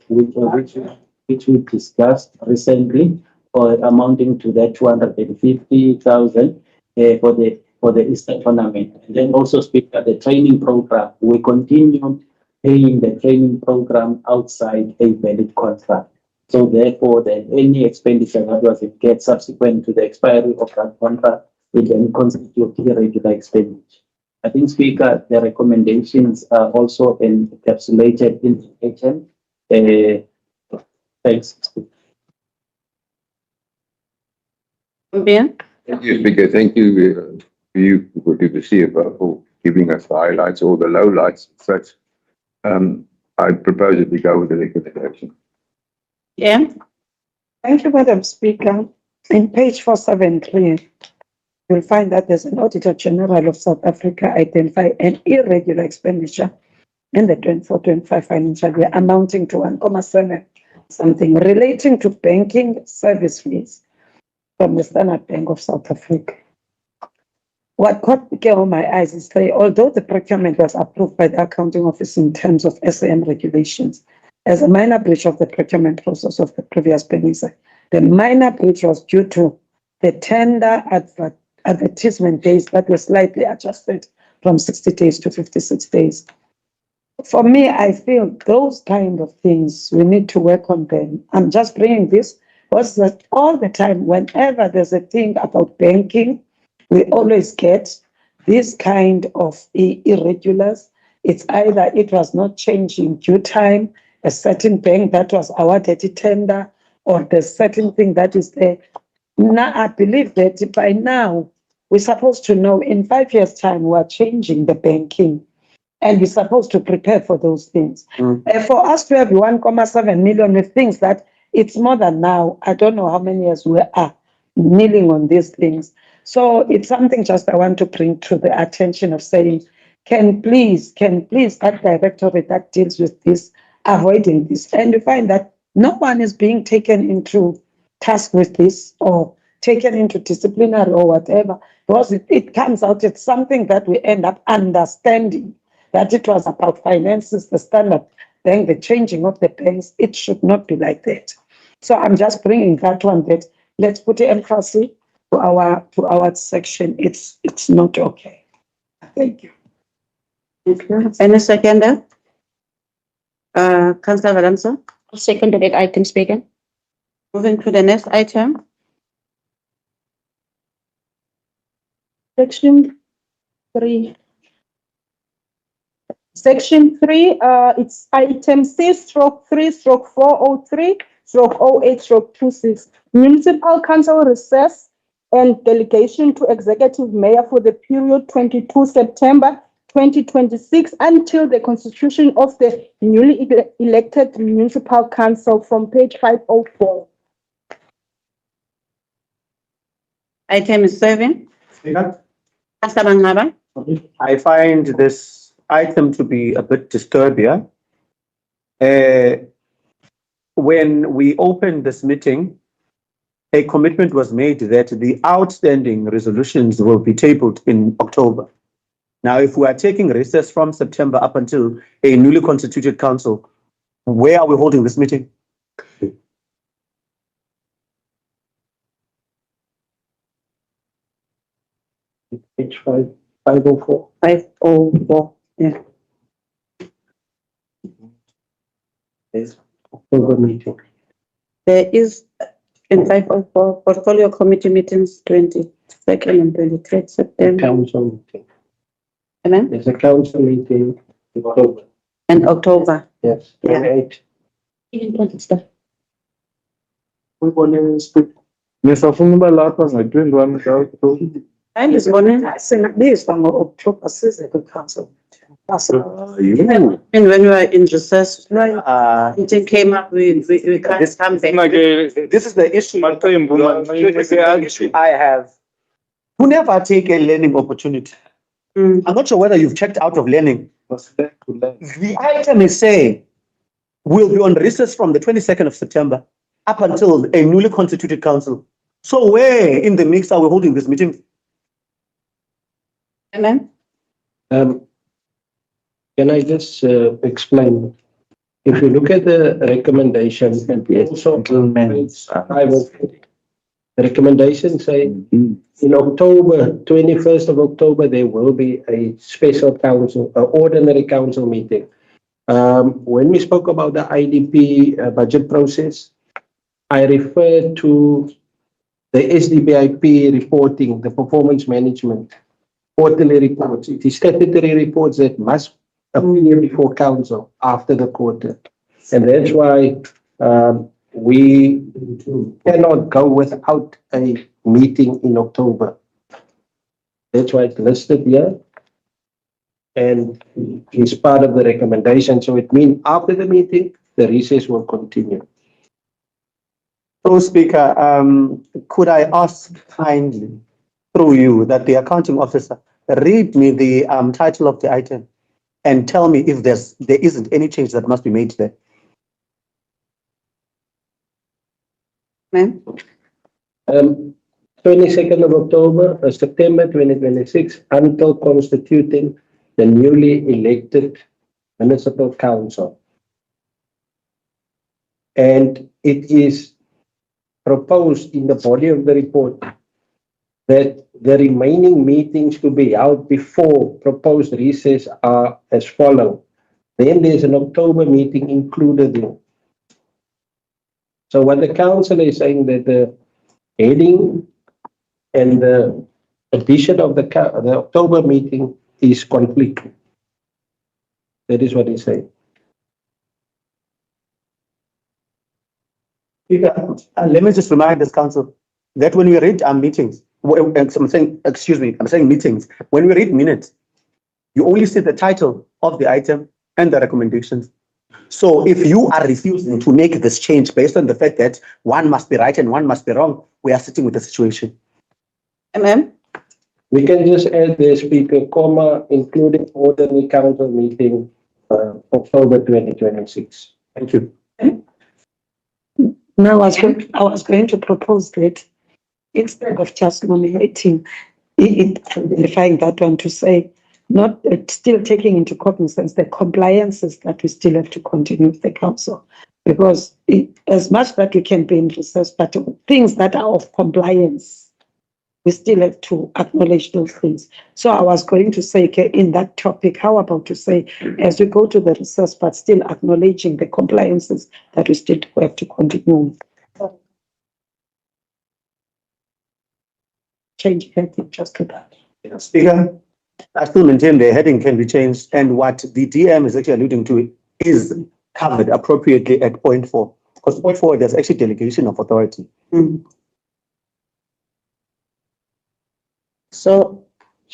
discussed recently, or amounting to that 250,000 for the Easter tournament. And then also, Speaker, the training program, we continue paying the training program outside a valid contract. So therefore, then any expenditure that was incurred subsequent to the expiry of that contract, it then constitutes irregular expenditure. I think, Speaker, the recommendations are also encapsulated in the item. Thanks, Speaker. Thank you, Speaker. Thank you to the CFO for giving us the highlights or the lowlights and such. I propose that we go with the recommendation. Yeah. Thank you, Madam Speaker. In page 473, you'll find that there's an Auditor General of South Africa identify an irregular expenditure in the 24-25 financial year amounting to 1.7 something relating to banking service fees from the Standard Bank of South Africa. What caught my eyes is that although the procurement was approved by the Accounting Office in terms of SAM regulations, as a minor breach of the procurement process of the previous PENISA, the minor breach was due to the tender advertisement days that were slightly adjusted from 60 days to 56 days. For me, I feel those kind of things, we need to work on them. I'm just bringing this because that all the time, whenever there's a thing about banking, we always get this kind of irregulars. It's either it was not changed in due time, a certain bank that was awarded a tender, or the certain thing that is there. Now, I believe that by now, we're supposed to know in 5 years' time, we're changing the banking. And we're supposed to prepare for those things. For us to have 1.7 million with things that it's more than now, I don't know how many years we are kneeling on these things. So it's something just I want to bring to the attention of saying, can please that directorate that deals with this, avoiding this. And you find that no one is being taken into task with this or taken into disciplinary or whatever, because it comes out, it's something that we end up understanding that it was about finances, the standard, then the changing of the banks. It should not be like that. So I'm just bringing that one, that let's put the emphasis to our section. It's not okay. Thank you. Any seconder? Councillor Valenzo, Second that item, Speaker. moving to the next item. Section 3. Section 3, it's item C/3/403/08/26. Municipal Council recess and delegation to Executive Mayor for the period 22 September 2026 until the constitution of the newly elected Municipal Council, from page 504. Item is 7. Speaker, Councillor Mangaba. I find this item to be a bit disturbing. When we opened this meeting, a commitment was made that the outstanding resolutions will be tabled in October. Now, if we are taking recess from September up until a newly constituted council, where are we holding this meeting? Page 504. 504. Yeah. Yes. October meeting. There is in 504 portfolio committee meetings 22nd and 23rd September. Council meeting. Amen. There's a council meeting in October. And October. Yes, Yeah. 28. We want to speak. Yes, I think about last one. I didn't want to. And this morning, Singabizwa ngo-October size kwi-council. and when we were in recess, meeting came up, we can't come back. This is the issue I have. You never take a learning opportunity. I'm not sure whether you've checked out of learning. The item is saying we'll be on recess from the 22nd of September up until a newly constituted council. So where in the mix are we holding this meeting? Amen. Can I just explain? If you look at the recommendation, and also the recommendation say in October, 21st of October, there will be a special council, ordinary council meeting. When we spoke about the IDP budget process, I referred to the SDBIP reporting, the performance management, quarterly reports. It is statutory reports that must appear before council after the quarter. And that's why we cannot go without a meeting in October. That's why it's listed here. And it's part of the recommendation. So it means after the meeting, the recess will continue. So, Speaker, could I ask kindly, through you, that the accounting officer read me the title of the item and tell me if there isn't any change that must be made there. Ma'am. 22nd of October, September 2026, until constituting the newly elected municipal council. And it is proposed in the body of the report that the remaining meetings to be held before proposed recess are as follows. Then there's an October meeting included in. So what the council is saying, that the heading and the addition of the October meeting is conflict. That is what he's saying. Let me just remind this council that when we read our meetings, I'm saying meetings, when we read minutes, you only see the title of the item and the recommendations. So if you are refusing to make this change based on the fact that one must be right and one must be wrong, we are sitting with the situation. We can just add the speaker, comma, including ordinary council meeting, October 2026. Thank you. Now, I was going to propose that instead of just nominating, identifying that one to say, not still taking into cognizance the compliances that we still have to continue with the council. Because as much that we can be in recess, but things that are of compliance, we still have to acknowledge those things. So I was going to say, okay, in that topic, how about to say, as we go to the recess, but still acknowledging the compliances that we still have to continue. Change heading just to that. Speaker, I still maintain the heading can be changed, and what the DM is actually alluding to is covered appropriately at point 4. Because point 4, there's actually delegation of authority. So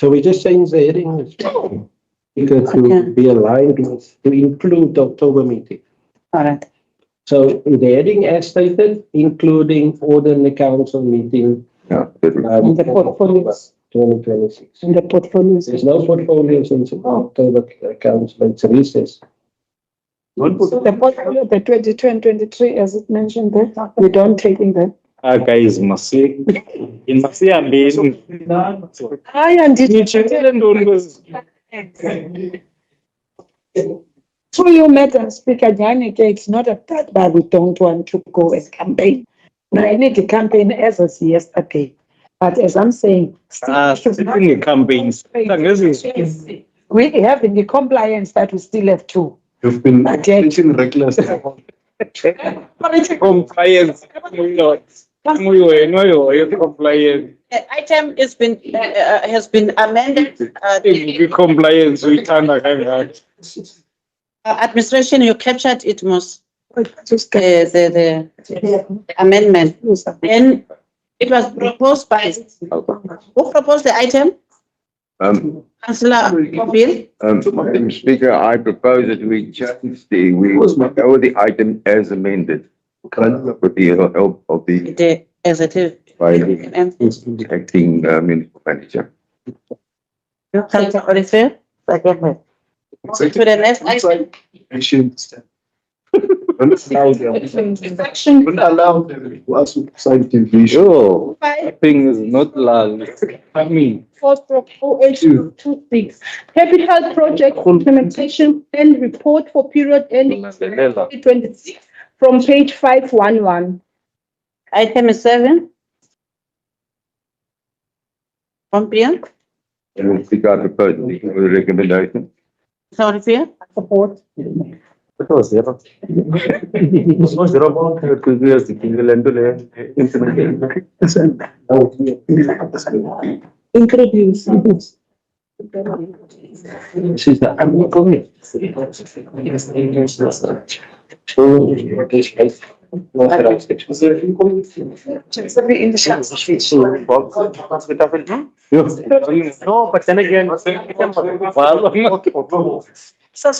we just change the heading because to be aligned with, to include the October meeting. all right. So the heading as stated, including ordinary council meeting. And the portfolios. 2026. And the portfolios. There's no portfolios in October council, it's recess. So the portfolio, the 22 and 23, as it mentioned there, we don't take in that. Guys, must see. In must see, I'm being. I and through you, Madam Speaker, Janike, it's not a that bad. We don't want to go and campaign. I need to campaign as of yesterday. But as I'm saying, Campaigns. we have the compliance that we still have to. You've been acting reckless. Compliance. Compliance. Item has been amended. Compliance. We can't. Administration, you captured it most. The amendment. Then it was proposed by, who proposed the item? Councillor Bill. Madam Speaker, I propose that we change we go the item as amended. With the help of the executive. by the acting municipal manager. Councillor Oliver. Second. To the next item. Don't allow them to ask side division. Oh, thing is not loud. I mean. 4/08/26. Capital project implementation and report for period ending 2026 from page 511. Item 7. From Priya. Speaker, I propose the recommendation. Sorry, Priya. Support. Because there are Introduce. No, but then again, that's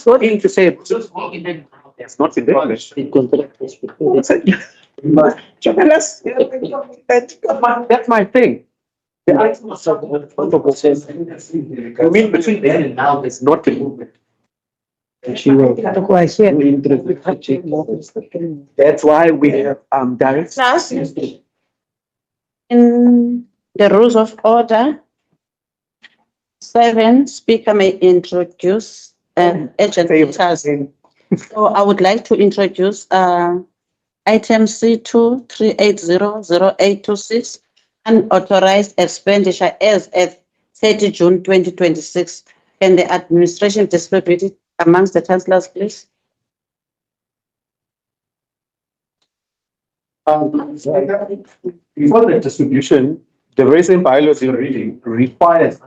what you to say. It's not in there. That's my thing. You mean between then and now is not the movement. That's why we have direct. Class, in the rules of order, 7, Speaker may introduce agent details. So I would like to introduce item C2 3800826, unauthorized expenditure as at 30 June 2026. Can the administration distribute it amongst the councillors, please? Before the distribution, the very same bylaws you're reading requires,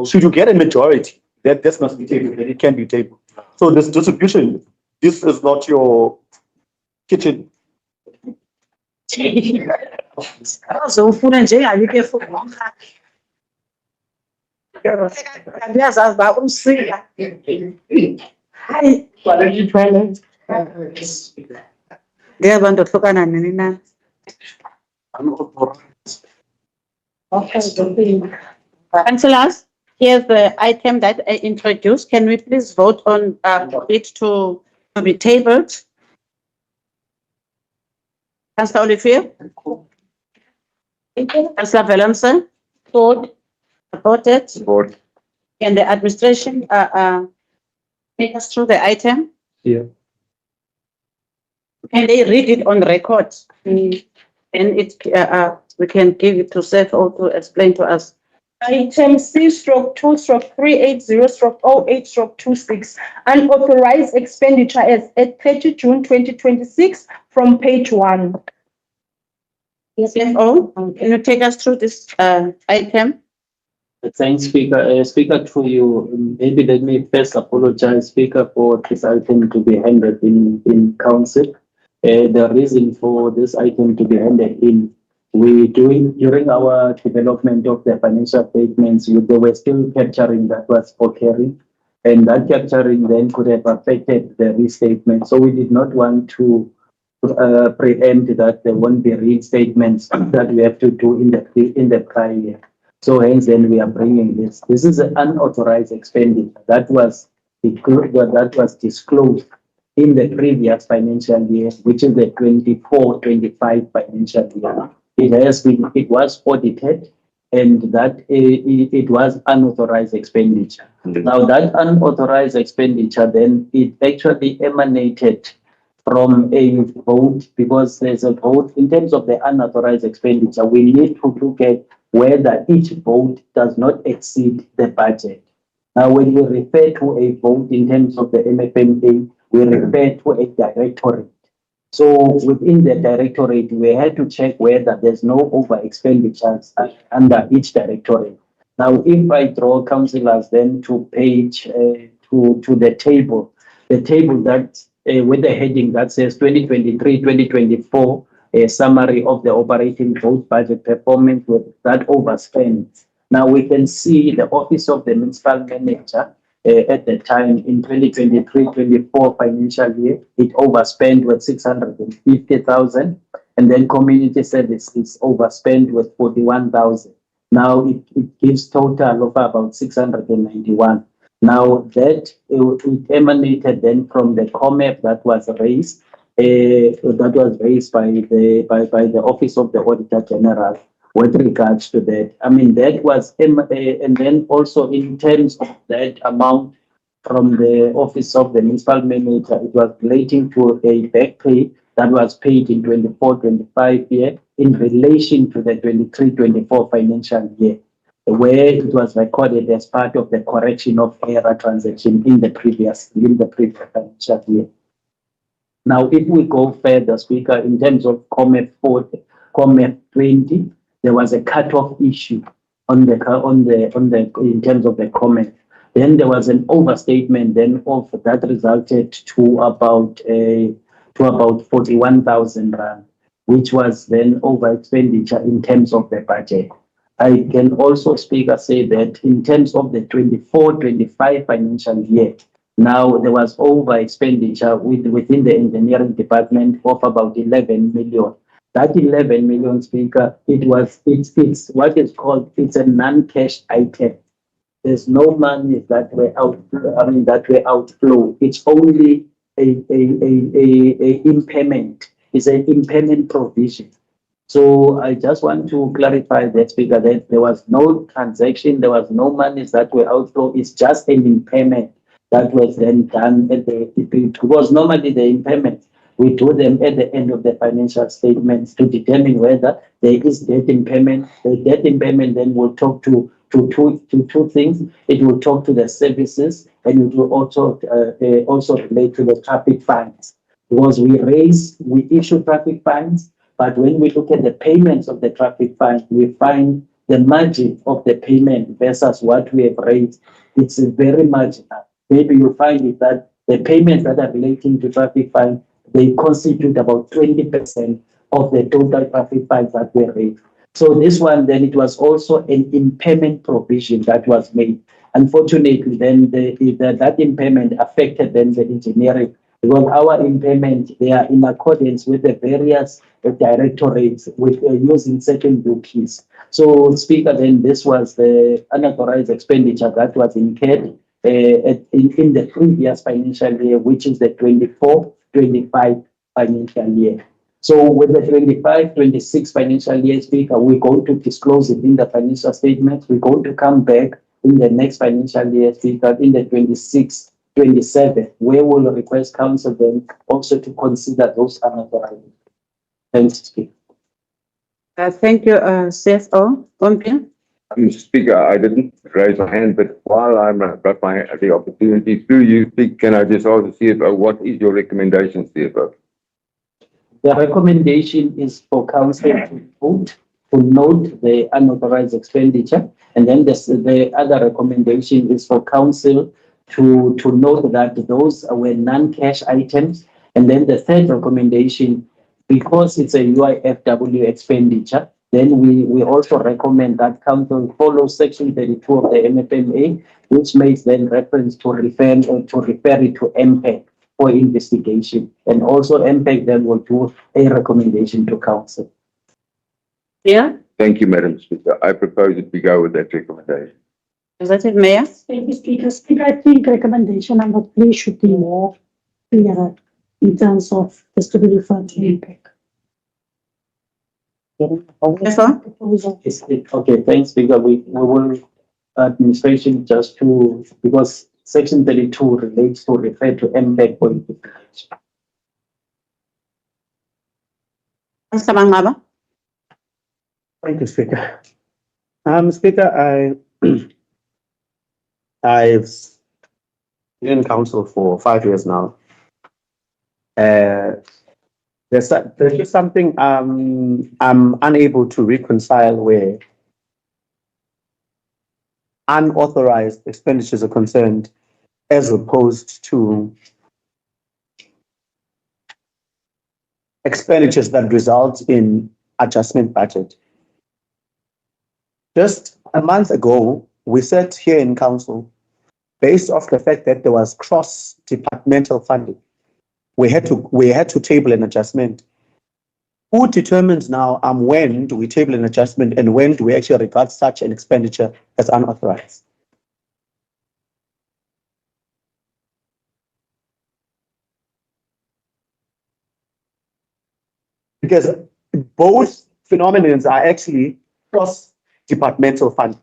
should you get a majority, that this must be tabled, that it can be tabled. So this distribution, this is not your kitchen. Councillors, here's the item that I introduced. Can we please vote on it to be tabled? Councillor Olivier? Councillor Williamson? Vote. Supported? Support. Can the administration take us through the item? Yeah. Can they read it on record? And it we can give it to Seth or to explain to us. Item C/2/380/08/26, unauthorized expenditure as at 30 June 2026 from page 1. CFO, can you take us through this item? Thanks, Speaker. Speaker, through you, maybe let me first apologize, Speaker, for this item to be handed in council. The reason for this item to be handed in, during our development of the financial statements, they were still capturing that was occurring, and that capturing then could have affected the restatement. So we did not want to preempt that there won't be restatements that we have to do in the prior year. So hence then we are bringing this. This is an unauthorized expenditure that was disclosed in the previous financial year, which is the 24-25 financial year. It was audited, and that it was unauthorized expenditure. Now that unauthorized expenditure, then it actually emanated from a vote, because there's a vote in terms of the unauthorized expenditure. We need to look at whether each vote does not exceed the budget. Now, when we refer to a vote in terms of the MFMA, we refer to a directorate. So within the directorate, we had to check whether there's no over expenditures under each directorate. Now, if I draw councillors then to page to the table that with the heading that says 2023-2024, a summary of the operating vote budget performance with that overspend. Now we can see the office of the municipal manager at the time in 2023-24 financial year, it overspent with 650,000, and then community services overspent with 41,000. Now it gives total of about 691. Now that it emanated then from the COMEP that was raised by the Office of the Auditor General with regards to that. I mean, that was, and then also in terms of that amount from the Office of the Municipal Manager, it was relating to a back pay that was paid in 24-25 year in relation to the 23-24 financial year, where it was recorded as part of the correction of error transaction in the previous financial year. Now, if we go further, Speaker, in terms of COMEP 20, there was a cut-off issue in terms of the COMEP. Then there was an overstatement then of that resulted to about 41,000 rand, which was then over expenditure in terms of the budget. I can also, Speaker, say that in terms of the 24-25 financial year, now there was over expenditure within the engineering department of about 11 million. That 11 million, Speaker, it's what is called, it's a non-cash item. There's no money that were outflow. It's only a impairment. It's an impairment provision. So I just want to clarify that, Speaker, that there was no transaction, there was no monies that were outflow. It's just an impairment that was then done because normally the impairment, we do them at the end of the financial statements to determine whether there is debt impairment. The debt impairment then will talk to two things. It will talk to the services, and it will also relate to the traffic fines. Because we issue traffic fines, but when we look at the payments of the traffic fines, we find the margin of the payment versus what we have raised. It's very marginal. Maybe you'll find it that the payments that are relating to traffic fines, they constitute about 20% of the total traffic fines that were raised. So this one, then it was also an impairment provision that was made. Unfortunately, then that impairment affected then the engineering Because our impairment, they are in accordance with the various directorates with using certain UPs. So, Speaker, then this was the unauthorized expenditure that was incurred in the previous financial year, which is the 24-25 financial year. So with the 25-26 financial year, Speaker, we're going to disclose it in the financial statements. We're going to come back in the next financial year, Speaker, in the 26-27, where we'll request council then also to consider those unauthorized. Thanks, Speaker. Thank you, CFO. Ompia? Speaker, I didn't raise my hand, but while I'm got the opportunity through you, speak, can I just ask the CFO, what is your recommendation, CFO? The recommendation is for council to vote to note the unauthorized expenditure, and then the other recommendation is for council to note that those were non-cash items, and then the third recommendation, because it's a UIFW expenditure, then we also recommend that council follow section 32 of the MFMA, which makes then reference to refer it to MPEG for investigation. And also MPEG then will do a recommendation to council. Yeah. Thank you, Madam Speaker. I propose that we go with that recommendation. Executive Mayor? Thank you, Speaker. Speaker, I think recommendation number 3 should be more clear in terms of the stability fund impact. Okay, thanks, Speaker. We will administration just to, because section 32 relates to refer to MPEG for investigation. Thank you, Speaker. Speaker, I've been in council for 5 years now. There's just something I'm unable to reconcile where unauthorized expenditures are concerned, as opposed to expenditures that result in adjustment budget. Just a month ago, we sat here in council based off the fact that there was cross-departmental funding. We had to table an adjustment. Who determines now when do we table an adjustment and when do we actually regard such an expenditure as unauthorized? Because both phenomena are actually cross-departmental funding,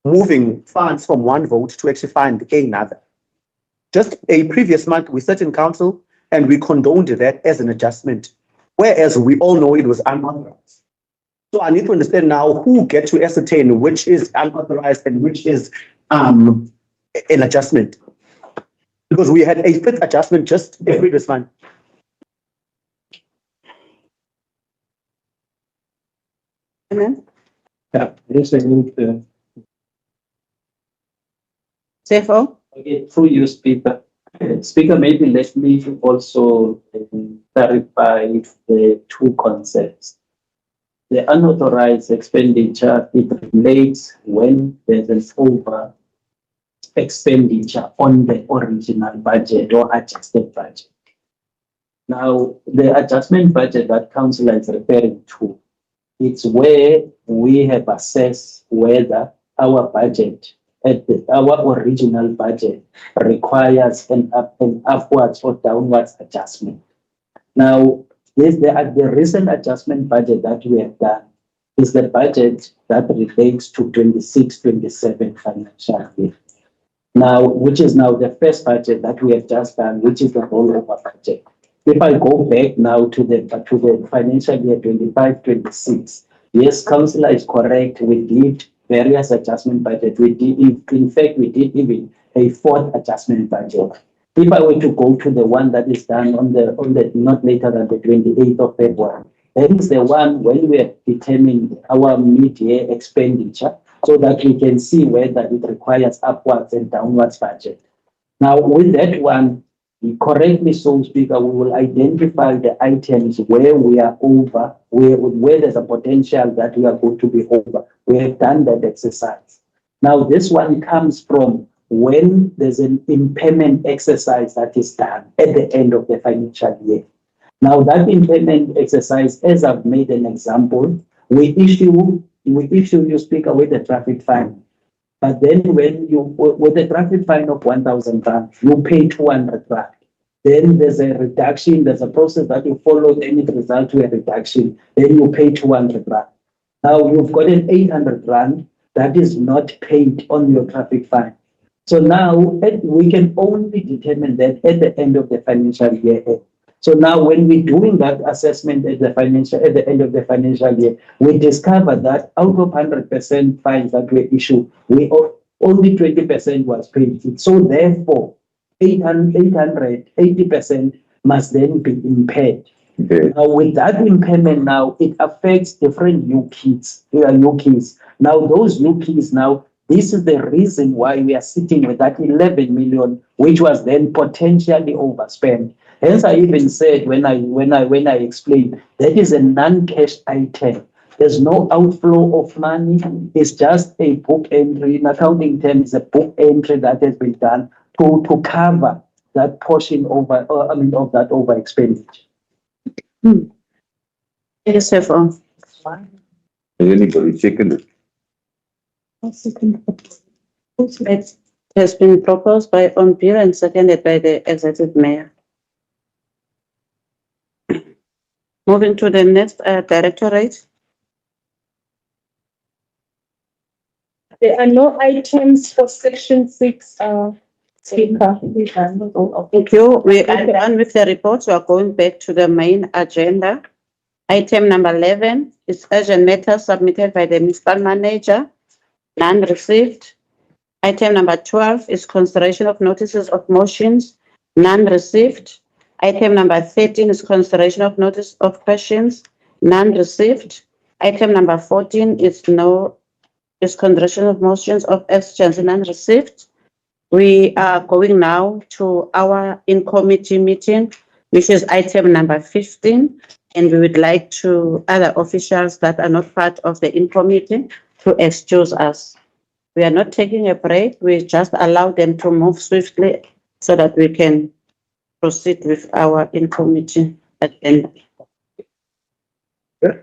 moving funds from one vote to actually fund another. Just a previous month, we sat in council and we condoned that as an adjustment, whereas we all know it was unauthorized. So I need to understand now who get to ascertain which is unauthorized and which is an adjustment. Because we had a fifth adjustment just a previous month. Yeah, yes, I need to. CFO? Okay, through you, Speaker. Speaker, maybe let me also clarify the two concepts. The unauthorized expenditure, it relates when there's an over expenditure on the original budget or adjusted budget. Now, the adjustment budget that council is referring to, it's where we have assessed whether our budget, our original budget, requires an upwards or downwards adjustment. Now, the recent adjustment budget that we have done is the budget that relates to 26-27 financial year. Now, which is now the first budget that we have just done, which is the rollover budget. If I go back now to the financial year 25-26, yes, Councillor is correct. We did various adjustment budget. We did, in fact, we did even a fourth adjustment budget. If I were to go to the one that is done on the not later than the 28th of February, that is the one when we are determining our mid-year expenditure, so that we can see whether it requires upwards and downwards budget. Now, with that one, correctly so, Speaker, we will identify the items where we are over, where there's a potential that we are going to be over. We have done that exercise. Now, this one comes from when there's an impairment exercise that is done at the end of the financial year. Now, that impairment exercise, as I've made an example, we issue you, Speaker, with a traffic fine. But then when with a traffic fine of 1,000 rand, you pay 200 rand. Then there's a reduction, there's a process that you follow, then it results to a reduction. Then you pay 200 rand. Now you've got an 800 rand that is not paid on your traffic fine. So now we can only determine that at the end of the financial year. So now when we're doing that assessment at the end of the financial year, we discover that out of 100% fines that were issued, only 20% was paid. So therefore, 80% must then be impaired. Okay. Now with that impairment now, it affects different UKs. Now those UKs now, this is the reason why we are sitting with that 11 million, which was then potentially overspent. Hence, I even said when I explained that is a non-cash item. There's no outflow of money. It's just a book entry. In accounting terms, a book entry that has been done to cover that portion of that over expenditure. Yes, sir. Has anybody seconded? It has been proposed by Ompira and seconded by the Executive Mayor. Moving to the next directorate. There are no items for section 6, Speaker. Thank you. We are done with the reports. We are going back to the main agenda. Item number 11 is urgent matters submitted by the municipal manager. None received. Item number 12 is consideration of notices of motions. None received. Item number 13 is consideration of notice of questions. None received. Item number 14 is consideration of motions of exigency. None received. We are going now to our in-committee meeting, which is item number 15. And we would like to other officials that are not part of the in-committee to excuse us. We are not taking a break. We just allow them to move swiftly so that we can proceed with our in-committee agenda. Yes.